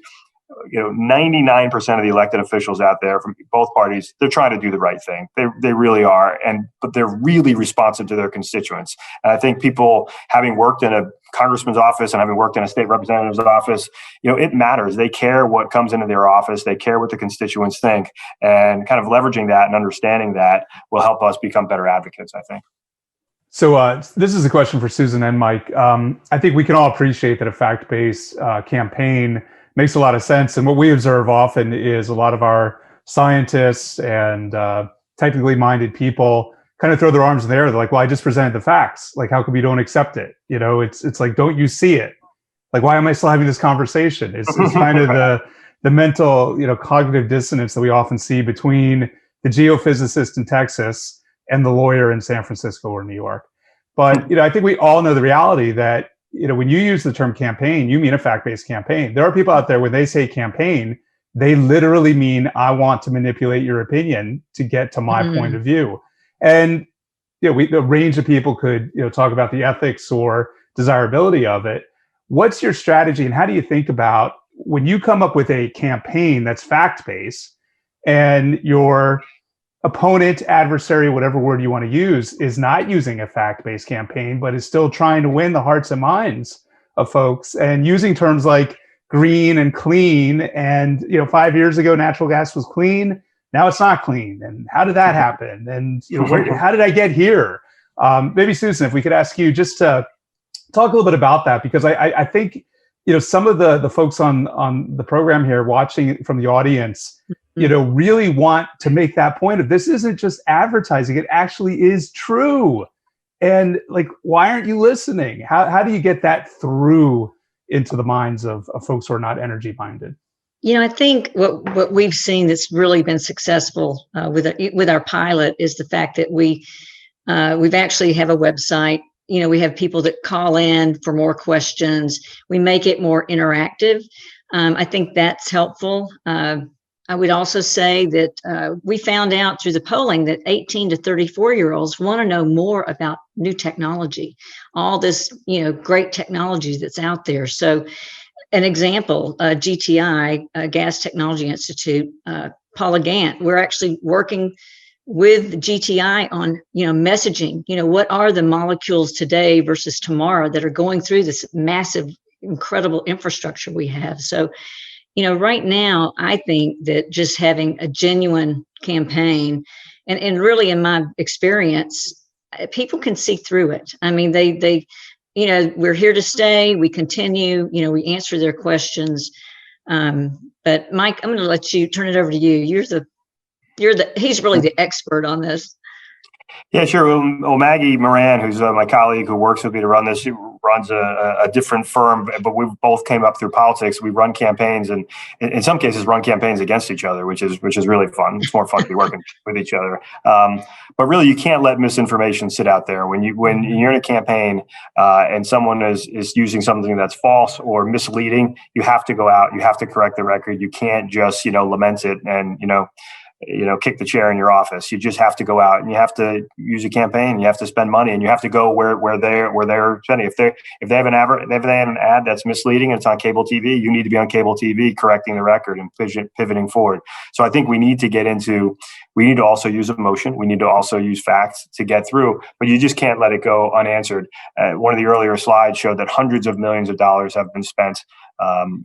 Speaker 6: 99% of the elected officials out there from both parties, they're trying to do the right thing. They really are. But they're really responsive to their constituents. And I think people, having worked in a congressman's office and having worked in a state representative's office, it matters. They care what comes into their office. They care what the constituents think, and kind of leveraging that and understanding that will help us become better advocates, I think.
Speaker 4: So this is a question for Susan and Mike. I think we can all appreciate that a fact-based campaign makes a lot of sense. And what we observe often is a lot of our scientists and technically minded people kind of throw their arms in the air. They're like, well, I just presented the facts. Like, how come you don't accept it? It's like, don't you see it? Like, why am I still having this conversation? It's kind of the mental, cognitive dissonance that we often see between the geophysicist in Texas and the lawyer in San Francisco or New York. But, I think we all know the reality that, when you use the term campaign, you mean a fact-based campaign. There are people out there, when they say campaign, they literally mean, I want to manipulate your opinion to get to my point of view. And, the range of people could, talk about the ethics or desirability of it. What's your strategy, and how do you think about when you come up with a campaign that's fact-based and your opponent, adversary, whatever word you want to use, is not using a fact-based campaign, but is still trying to win the hearts and minds of folks and using terms like green and clean. And, 5 years ago, natural gas was clean. Now it's not clean. And how did that happen? And, how did I get here? Maybe Susan, if we could ask you just to talk a little bit about that, because I think, some of the folks on the program here watching from the audience, really want to make that point of, this isn't just advertising, it actually is true. And like, why aren't you listening? How do you get that through into the minds of folks who are not energy minded?
Speaker 5: I think what we've seen that's really been successful with our pilot is the fact that we've actually have a website. We have people that call in for more questions. We make it more interactive. I think that's helpful. I would also say that we found out through the polling that 18 to 34-year-olds want to know more about new technology, all this, great technology that's out there. So an example, GTI, Gas Technology Institute, Paula Gant, we're actually working with GTI on, messaging, what are the molecules today versus tomorrow that are going through this massive, incredible infrastructure we have. So, right now, I think that just having a genuine campaign, and really in my experience, people can see through it. I mean, they we're here to stay. We continue, we answer their questions. But Mike, I'm going to let you turn it over to you. He's really the expert on this.
Speaker 6: Yeah, sure. Well, Maggie Moran, who's my colleague who works with me to run this, she runs a different firm, but we both came up through politics. We run campaigns, and in some cases run campaigns against each other, which is really fun. It's more fun to be working with each other. But really, you can't let misinformation sit out there. When you're in a campaign and someone is using something that's false or misleading, you have to go out. You have to correct the record. You can't just lament it and kick the chair in your office. You just have to go out and you have to use a campaign. You have to spend money, and you have to go where they're spending. If they have an ad that's misleading and it's on cable TV, you need to be on cable TV correcting the record and pivoting forward. So I think we need to also use emotion. We need to also use facts to get through, but you just can't let it go unanswered. One of the earlier slides showed that hundreds of millions of dollars have been spent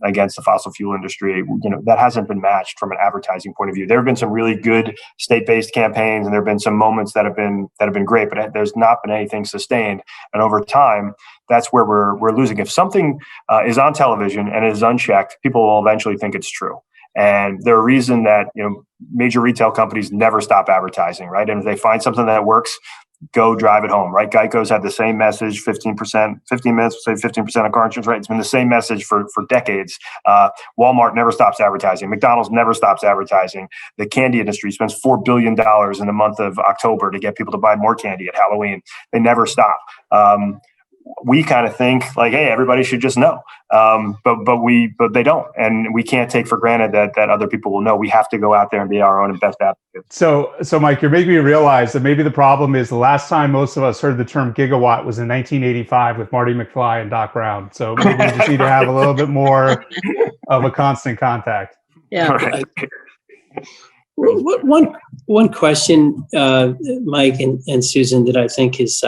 Speaker 6: against the fossil fuel industry. That hasn't been matched from an advertising point of view. There have been some really good state-based campaigns, and there have been some moments that have been great, but there's not been anything sustained. And over time, that's where we're losing. If something is on television and is unchecked, people will eventually think it's true. And there's a reason that major retail companies never stop advertising, right? And if they find something that works, go drive it home, right? Geico's had the same message, 15%, 15 minutes, say 15% of car insurance, right? It's been the same message for decades. Walmart never stops advertising. McDonald's never stops advertising. The candy industry spends $4 billion in the month of October to get people to buy more candy at Halloween. They never stop. We kind of think like, hey, everybody should just know, but they don't, and we can't take for granted that other people will know. We have to go out there and be our own best advocates.
Speaker 4: So Mike, you're making me realize that maybe the problem is the last time most of us heard the term gigawatt was in 1985 with Marty McFly and Doc Brown. So maybe we just need to have a little bit more of a constant contact.
Speaker 5: Yeah.
Speaker 6: Right.
Speaker 1: One question, Mike and Susan, that I think is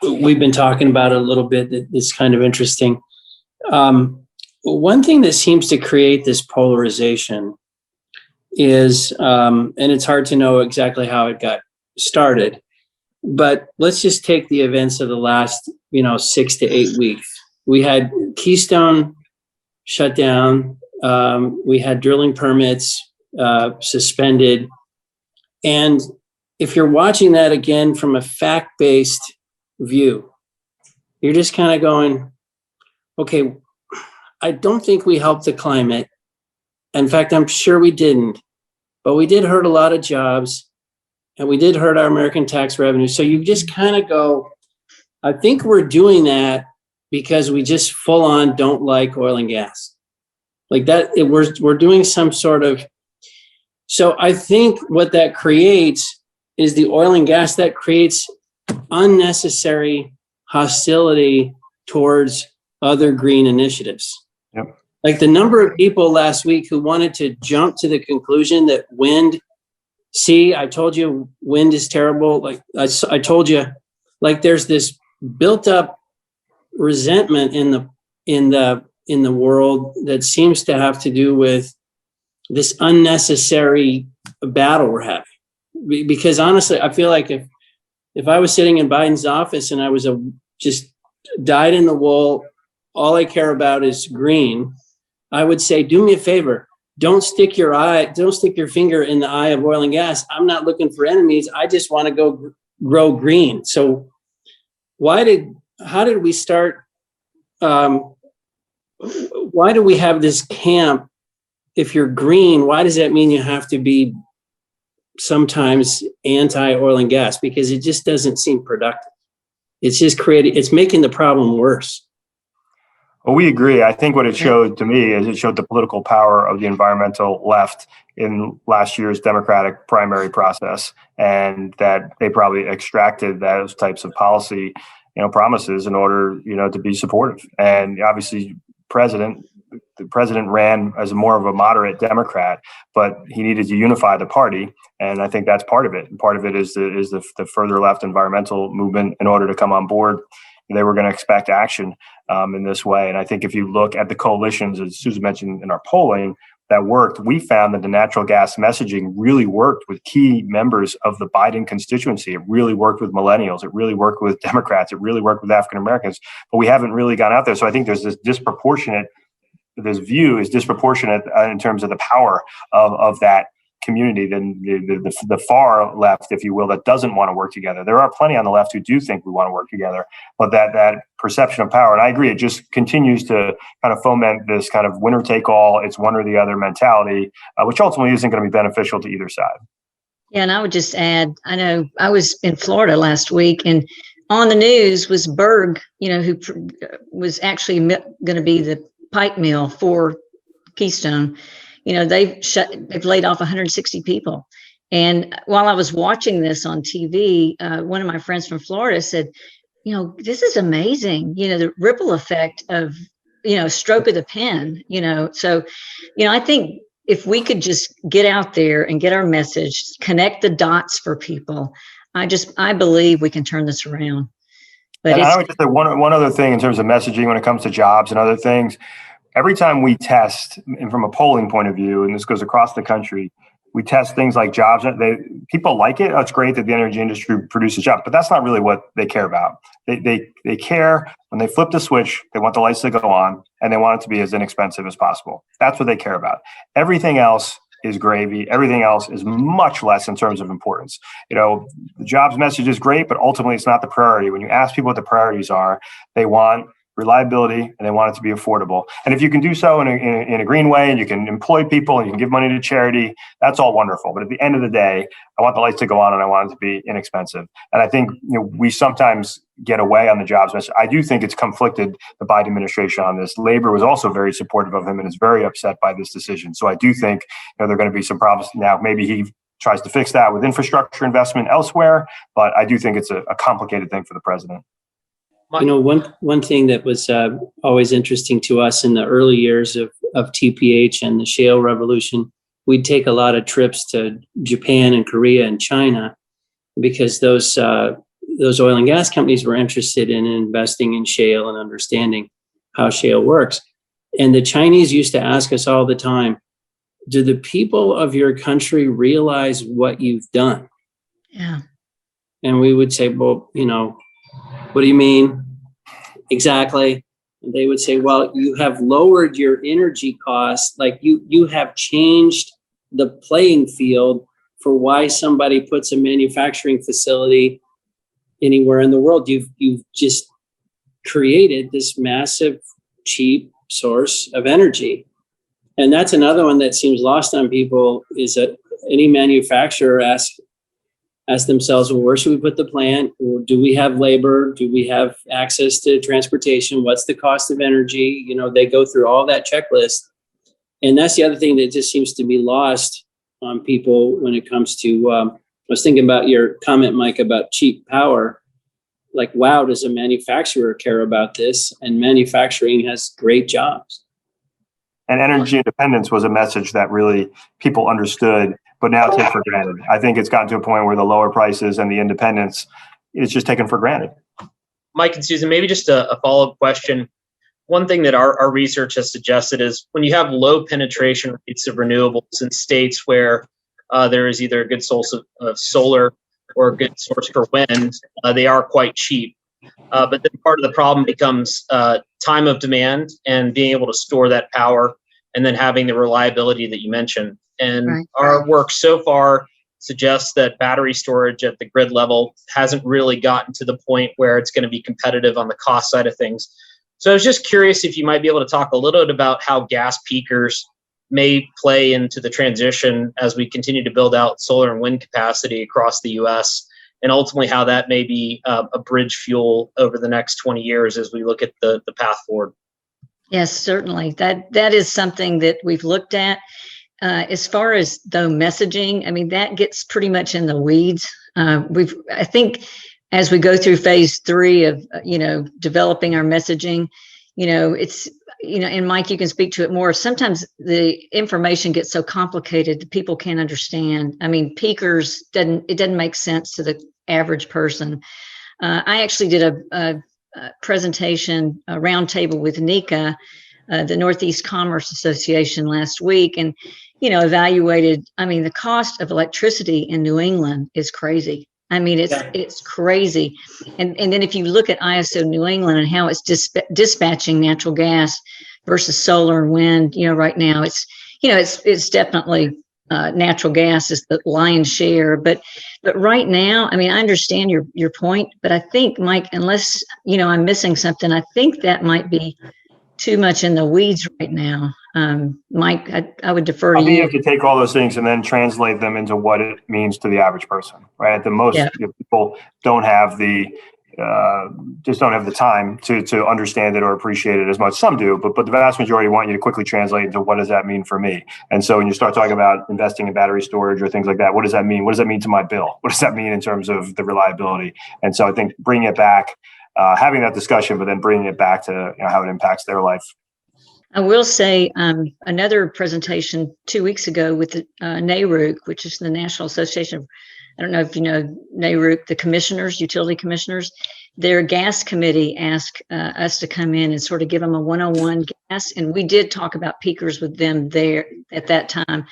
Speaker 1: we've been talking about it a little bit. It's kind of interesting. One thing that seems to create this polarization is, and it's hard to know exactly how it got started, but let's just take the events of the last, 6 to 8 weeks. We had Keystone shut down. We had drilling permits suspended. And if you're watching that again from a fact-based view, you're just kind of going, okay, I don't think we helped the climate. In fact, I'm sure we didn't, but we did hurt a lot of jobs and we did hurt our American tax revenue. So you just kind of go, I think we're doing that because we just full on don't like oil and gas. Like that, we're doing some sort of, so I think what that creates is the oil and gas that creates unnecessary hostility towards other green initiatives.
Speaker 6: Yep.
Speaker 1: Like the number of people last week who wanted to jump to the conclusion that wind, see, I told you wind is terrible. Like I told you, like there's this built up resentment in the world that seems to have to do with this unnecessary battle we're having. Because honestly, I feel like if I was sitting in Biden's office and I was just dyed in the wool, all I care about is green, I would say, do me a favor, don't stick your finger in the eye of oil and gas. I'm not looking for enemies. I just want to go grow green. So how did we start? Why do we have this camp? If you're green, why does that mean you have to be sometimes anti-oil and gas? Because it just doesn't seem productive. It's making the problem worse.
Speaker 6: Well, we agree. I think what it showed to me is it showed the political power of the environmental left in last year's Democratic primary process, and that they probably extracted those types of policy, promises in order, to be supportive. And obviously, the president ran as more of a moderate Democrat, but he needed to unify the party, and I think that's part of it. And part of it is the further left environmental movement. In order to come on board, they were going to expect action in this way. And I think if you look at the coalitions, as Susan mentioned in our polling, that worked, we found that the natural gas messaging really worked with key members of the Biden constituency. It really worked with millennials. It really worked with Democrats. It really worked with African Americans. But we haven't really gone out there. So I think there's this view is disproportionate in terms of the power of that community than the far left, if you will, that doesn't want to work together. There are plenty on the left who do think we want to work together, but that perception of power, and I agree, it just continues to kind of foment this kind of winner take all, it's one or the other mentality, which ultimately isn't going to be beneficial to either side.
Speaker 5: Yeah, and I would just add, I know I was in Florida last week, and on the news was Berg, who was actually going to be the pipe mill for Keystone. They've laid off 160 people. And while I was watching this on TV, one of my friends from Florida said, this is amazing. The ripple effect of, stroke of the pen, So, I think if we could just get out there and get our message, connect the dots for people, I believe we can turn this around. But
Speaker 6: I would just say one other thing in terms of messaging when it comes to jobs and other things. Every time we test, and from a polling point of view, and this goes across the country, we test things like jobs. People like it. Oh, it's great that the energy industry produces jobs, but that's not really what they care about. They care when they flip the switch, they want the lights to go on, and they want it to be as inexpensive as possible. That's what they care about. Everything else is gravy. Everything else is much less in terms of importance. The jobs message is great, but ultimately it's not the priority. When you ask people what the priorities are, they want reliability and they want it to be affordable. And if you can do so in a green way, and you can employ people and you can give money to charity, that's all wonderful. But at the end of the day, I want the lights to go on and I want it to be inexpensive. And I think we sometimes get away on the jobs message. I do think it's conflicted the Biden administration on this. Labor was also very supportive of him and is very upset by this decision. So I do think there are going to be some problems. Now, maybe he tries to fix that with infrastructure investment elsewhere, but I do think it's a complicated thing for the president.
Speaker 1: One thing that was always interesting to us in the early years of TPH and the shale revolution, we'd take a lot of trips to Japan and Korea and China because those oil and gas companies were interested in investing in shale and understanding how shale works. And the Chinese used to ask us all the time, do the people of your country realize what you've done?
Speaker 5: Yeah.
Speaker 1: And we would say, well, what do you mean? Exactly. And they would say, well, you have lowered your energy costs. Like you have changed the playing field for why somebody puts a manufacturing facility anywhere in the world. You've just created this massive, cheap source of energy. And that's another one that seems lost on people is that any manufacturer asks themselves, well, where should we put the plant? Do we have labor? Do we have access to transportation? What's the cost of energy? They go through all that checklist. And that's the other thing that just seems to be lost on people when it comes to, I was thinking about your comment, Mike, about cheap power. Like, wow, does a manufacturer care about this? And manufacturing has great jobs.
Speaker 6: And energy independence was a message that really people understood, but now take for granted. I think it's gotten to a point where the lower prices and the independence is just taken for granted.
Speaker 3: Mike and Susan, maybe just a follow-up question. One thing that our research has suggested is when you have low penetration rates of renewables in states where there is either a good source of solar or a good source for wind, they are quite cheap. But then part of the problem becomes time of demand and being able to store that power and then having the reliability that you mentioned. And
Speaker 5: Right.
Speaker 3: Our work so far suggests that battery storage at the grid level hasn't really gotten to the point where it's going to be competitive on the cost side of things. So I was just curious if you might be able to talk a little bit about how gas peakers may play into the transition as we continue to build out solar and wind capacity across the U.S., and ultimately how that may be a bridge fuel over the next 20 years as we look at the path forward.
Speaker 5: Yes, certainly. That is something that we've looked at. As far as the messaging, I mean, that gets pretty much in the weeds. I think as we go through phase 3 of, developing our messaging, it's, and Mike, you can speak to it more. Sometimes the information gets so complicated that people can't understand. I mean, peakers doesn't make sense to the average person. I actually did a presentation, a roundtable with NECA, the Northeast Commerce Association last week, and evaluated. I mean, the cost of electricity in New England is crazy. I mean, it's crazy. And then if you look at ISO New England and how it's dispatching natural gas versus solar and wind, right now it's definitely natural gas is the lion's share. But right now, I mean, I understand your point, but I think, Mike, unless I'm missing something, I think that might be too much in the weeds right now. Mike, I would defer to you.
Speaker 6: You have to take all those things and then translate them into what it means to the average person, right? At the most, people don't have just don't have the time to understand it or appreciate it as much. Some do, but the vast majority want you to quickly translate into what does that mean for me? And so when you start talking about investing in battery storage or things like that, what does that mean? What does that mean to my bill? What does that mean in terms of the reliability? And so I think bringing it back, having that discussion, but then bringing it back to how it impacts their life.
Speaker 5: I will say another presentation 2 weeks ago with the NARUC, which is the National Association of, I don't know if you know NARUC, the commissioners, utility commissioners. Their gas committee asked us to come in and sort of give them a 101 gas. And we did talk about peakers with them there at that time.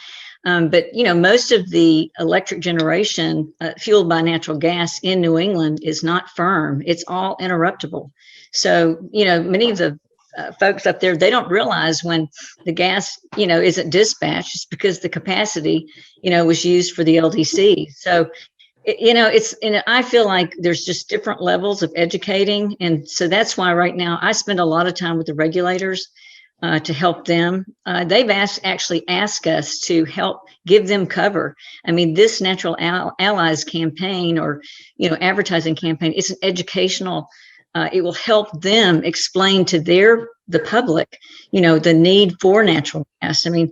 Speaker 5: But, most of the electric generation fueled by natural gas in New England is not firm. It's all interruptible. So, many of the folks up there, they don't realize when the gas, isn't dispatched, it's because the capacity, was used for the LDC. So, I feel like there's just different levels of educating. And so that's why right now I spend a lot of time with the regulators to help them. They've actually asked us to help give them cover. I mean, this Natural Allies campaign or, advertising campaign, it's an educational, it will help them explain to the public, the need for natural gas. I mean,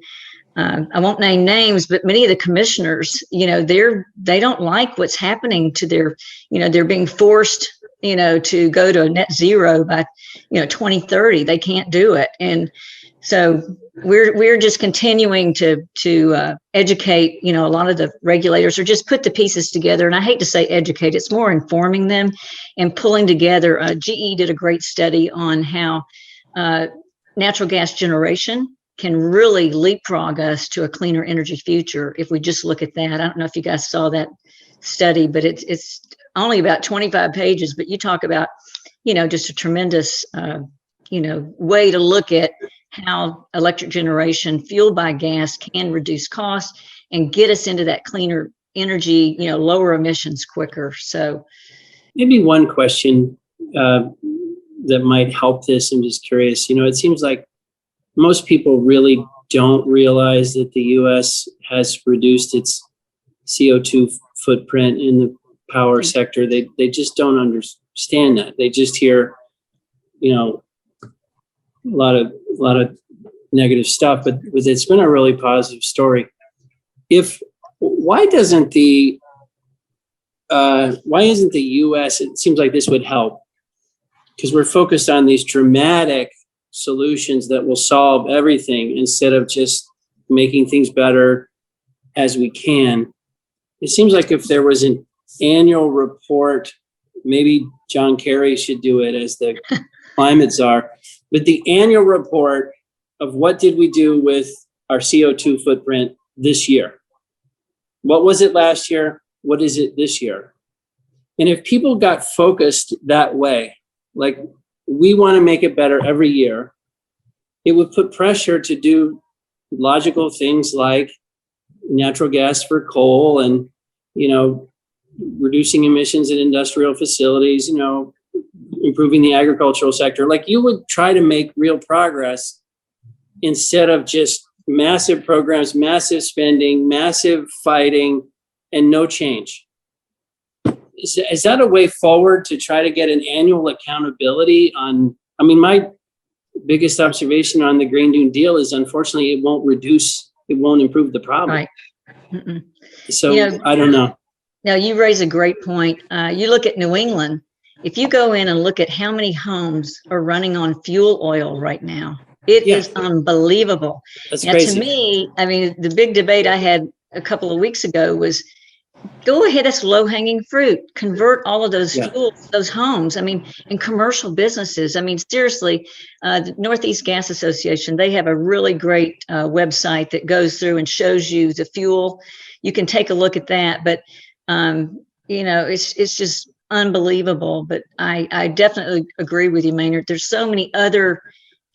Speaker 5: I won't name names, but many of the commissioners, they don't like what's happening to they're being forced, to go to a net zero by, 2030. They can't do it. And so we're just continuing to educate, a lot of the regulators, or just put the pieces together. And I hate to say educate, it's more informing them and pulling together. GE did a great study on how natural gas generation can really leapfrog us to a cleaner energy future if we just look at that. I don't know if you guys saw that study, but it's only about 25 pages, but you talk about, just a tremendous, way to look at how electric generation fueled by gas can reduce costs and get us into that cleaner energy, lower emissions quicker. So
Speaker 1: maybe one question that might help this, I'm just curious, it seems like most people really don't realize that the U.S. has reduced its CO2 footprint in the power sector. They just don't understand that. They just hear, a lot of negative stuff, but it's been a really positive story. Why isn't the U.S., it seems like this would help, because we're focused on these dramatic solutions that will solve everything instead of just making things better as we can. It seems like if there was an annual report, maybe John Kerry should do it as the climate czar, but the annual report of what did we do with our CO2 footprint this year? What was it last year? What is it this year? And if people got focused that way, like we want to make it better every year, it would put pressure to do logical things like natural gas for coal and, reducing emissions in industrial facilities, improving the agricultural sector. Like you would try to make real progress instead of just massive programs, massive spending, massive fighting, and no change. Is that a way forward to try to get an annual accountability on? I mean, my biggest observation on the Green New Deal is, unfortunately, it won't improve the problem.
Speaker 5: Right. Mm-mm.
Speaker 1: So I don't know.
Speaker 5: Now, you raise a great point. You look at New England. If you go in and look at how many homes are running on fuel oil right now, it is unbelievable.
Speaker 1: That's
Speaker 5: now,
Speaker 1: crazy.
Speaker 5: To me, I mean, the big debate I had a couple of weeks ago was, go ahead, that's low-hanging fruit. Convert all of those fuels, those homes. I mean, in commercial businesses. I mean, seriously, the Northeast Gas Association, they have a really great website that goes through and shows you the fuel. You can take a look at that. But, it's just unbelievable. But I definitely agree with you, Maynard. There's so many other,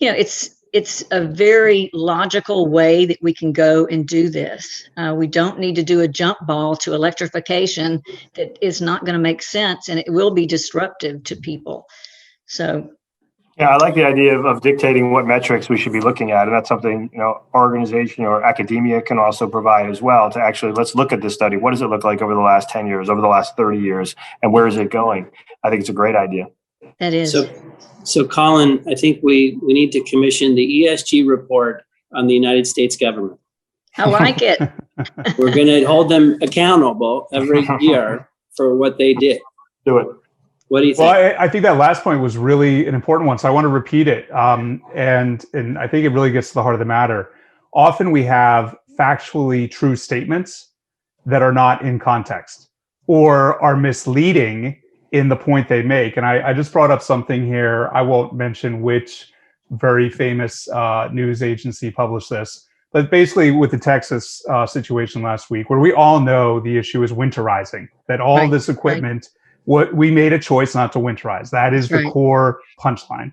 Speaker 5: it's a very logical way that we can go and do this. We don't need to do a jump ball to electrification that is not going to make sense, and it will be disruptive to people. So,
Speaker 6: yeah, I like the idea of dictating what metrics we should be looking at, and that's something organization or academia can also provide as well. To actually, let's look at this study. What does it look like over the last 10 years, over the last 30 years, and where is it going? I think it's a great idea.
Speaker 5: that is.
Speaker 1: So Colin, I think we need to commission the ESG report on the United States government.
Speaker 5: I like it.
Speaker 1: We're going to hold them accountable every year for what they did.
Speaker 6: Do it.
Speaker 1: What do you think?
Speaker 4: Well, I think that last point was really an important one, so I want to repeat it. And I think it really gets to the heart of the matter. Often we have factually true statements that are not in context or are misleading in the point they make. And I just brought up something here. I won't mention which very famous news agency published this, but basically with the Texas situation last week, where we all know the issue is winterizing, that all of this equipment, what we made a choice not to winterize. That is the core punchline.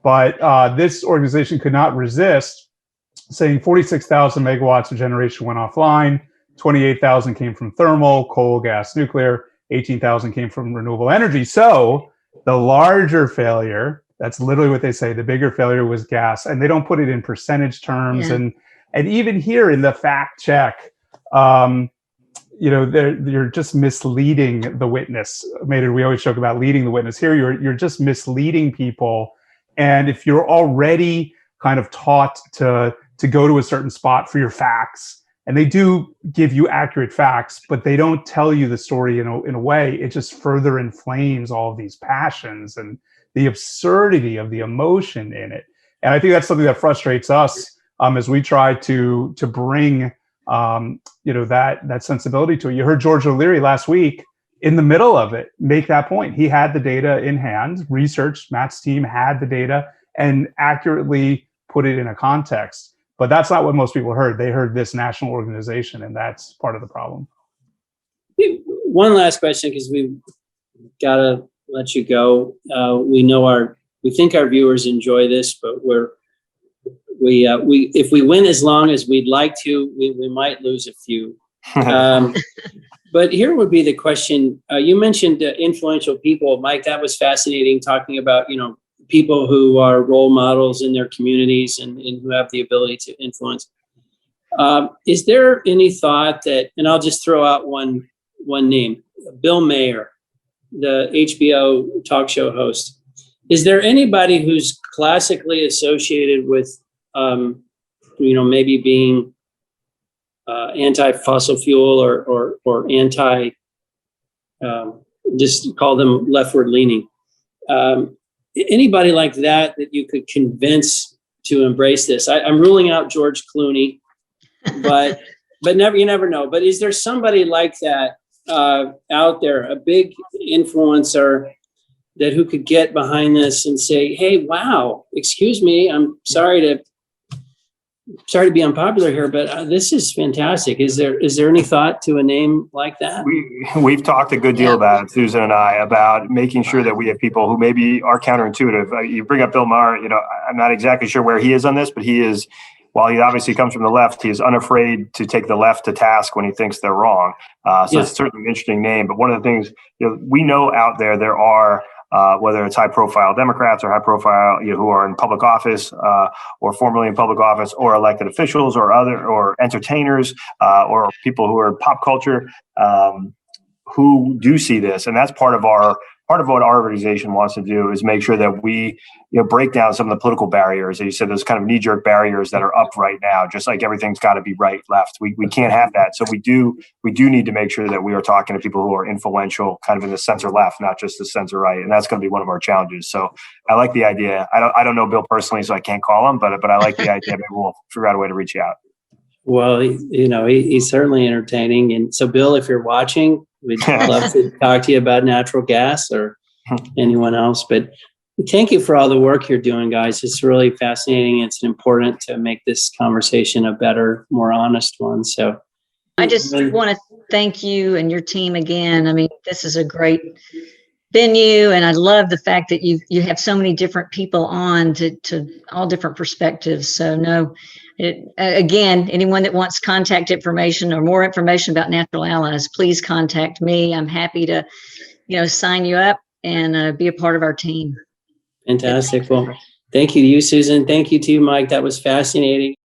Speaker 4: But this organization could not resist saying 46,000 megawatts of generation went offline, 28,000 came from thermal, coal, gas, nuclear, 18,000 came from renewable energy. So the larger failure, that's literally what they say, the bigger failure was gas. And they don't put it in percentage terms.
Speaker 5: Yeah.
Speaker 4: And even here in the fact check, you're just misleading the witness. Maynard, we always joke about leading the witness. Here, you're just misleading people. And if you're already kind of taught to go to a certain spot for your facts, and they do give you accurate facts, but they don't tell you the story in a way, it just further inflames all of these passions and the absurdity of the emotion in it. And I think that's something that frustrates us as we try to bring that sensibility to it. You heard George O'Leary last week in the middle of it make that point. He had the data in hand, researched, Matt's team had the data and accurately put it in a context. But that's not what most people heard. They heard this national organization, and that's part of the problem.
Speaker 1: One last question, because we've got to let you go. We think our viewers enjoy this, but if we win as long as we'd like to, we might lose a few. But here would be the question. You mentioned influential people, Mike. That was fascinating, talking about people who are role models in their communities and who have the ability to influence. Is there any thought that, and I'll just throw out one name, Bill Maher, the HBO talk show host. Is there anybody who's classically associated with, maybe being anti-fossil fuel or anti, just call them leftward leaning? Anybody like that you could convince to embrace this? I'm ruling out George Clooney, but you never know. But is there somebody like that out there, a big influencer who could get behind this and say, "Hey, wow, excuse me, I'm sorry to be unpopular here, but this is fantastic." Is there any thought to a name like that?
Speaker 6: We've talked a good deal about it, Susan and I, about making sure that we have people who maybe are counterintuitive. You bring up Bill Maher, I'm not exactly sure where he is on this, but he is, while he obviously comes from the left, he is unafraid to take the left to task when he thinks they're wrong. It's certainly an interesting name. But one of the things we know out there are, whether it's high-profile Democrats or high-profile who are in public office or formerly in public office, or elected officials, or entertainers, or people who are in pop culture, who do see this, and that's part of what our organization wants to do, is make sure that we break down some of the political barriers. As you said, those kind of knee-jerk barriers that are up right now, just like everything's got to be right, left. We can't have that. So we do need to make sure that we are talking to people who are influential, kind of in the center left, not just the center right. And that's going to be one of our challenges. So I like the idea. I don't know Bill personally, so I can't call him, but I like the idea. Maybe we'll figure out a way to reach you out.
Speaker 1: Well, he's certainly entertaining. And so, Bill, if you're watching, we'd love to talk to you about natural gas or anyone else. But thank you for all the work you're doing, guys. It's really fascinating. It's important to make this conversation a better, more honest one. So
Speaker 5: I just want to thank you and your team again. I mean, this is a great venue, and I love the fact that you have so many different people on to all different perspectives. So again, anyone that wants contact information or more information about Natural Allies, please contact me. I'm happy to, sign you up and be a part of our team.
Speaker 1: Fantastic. Well, thank you to you, Susan. Thank you to you, Mike. That was fascinating.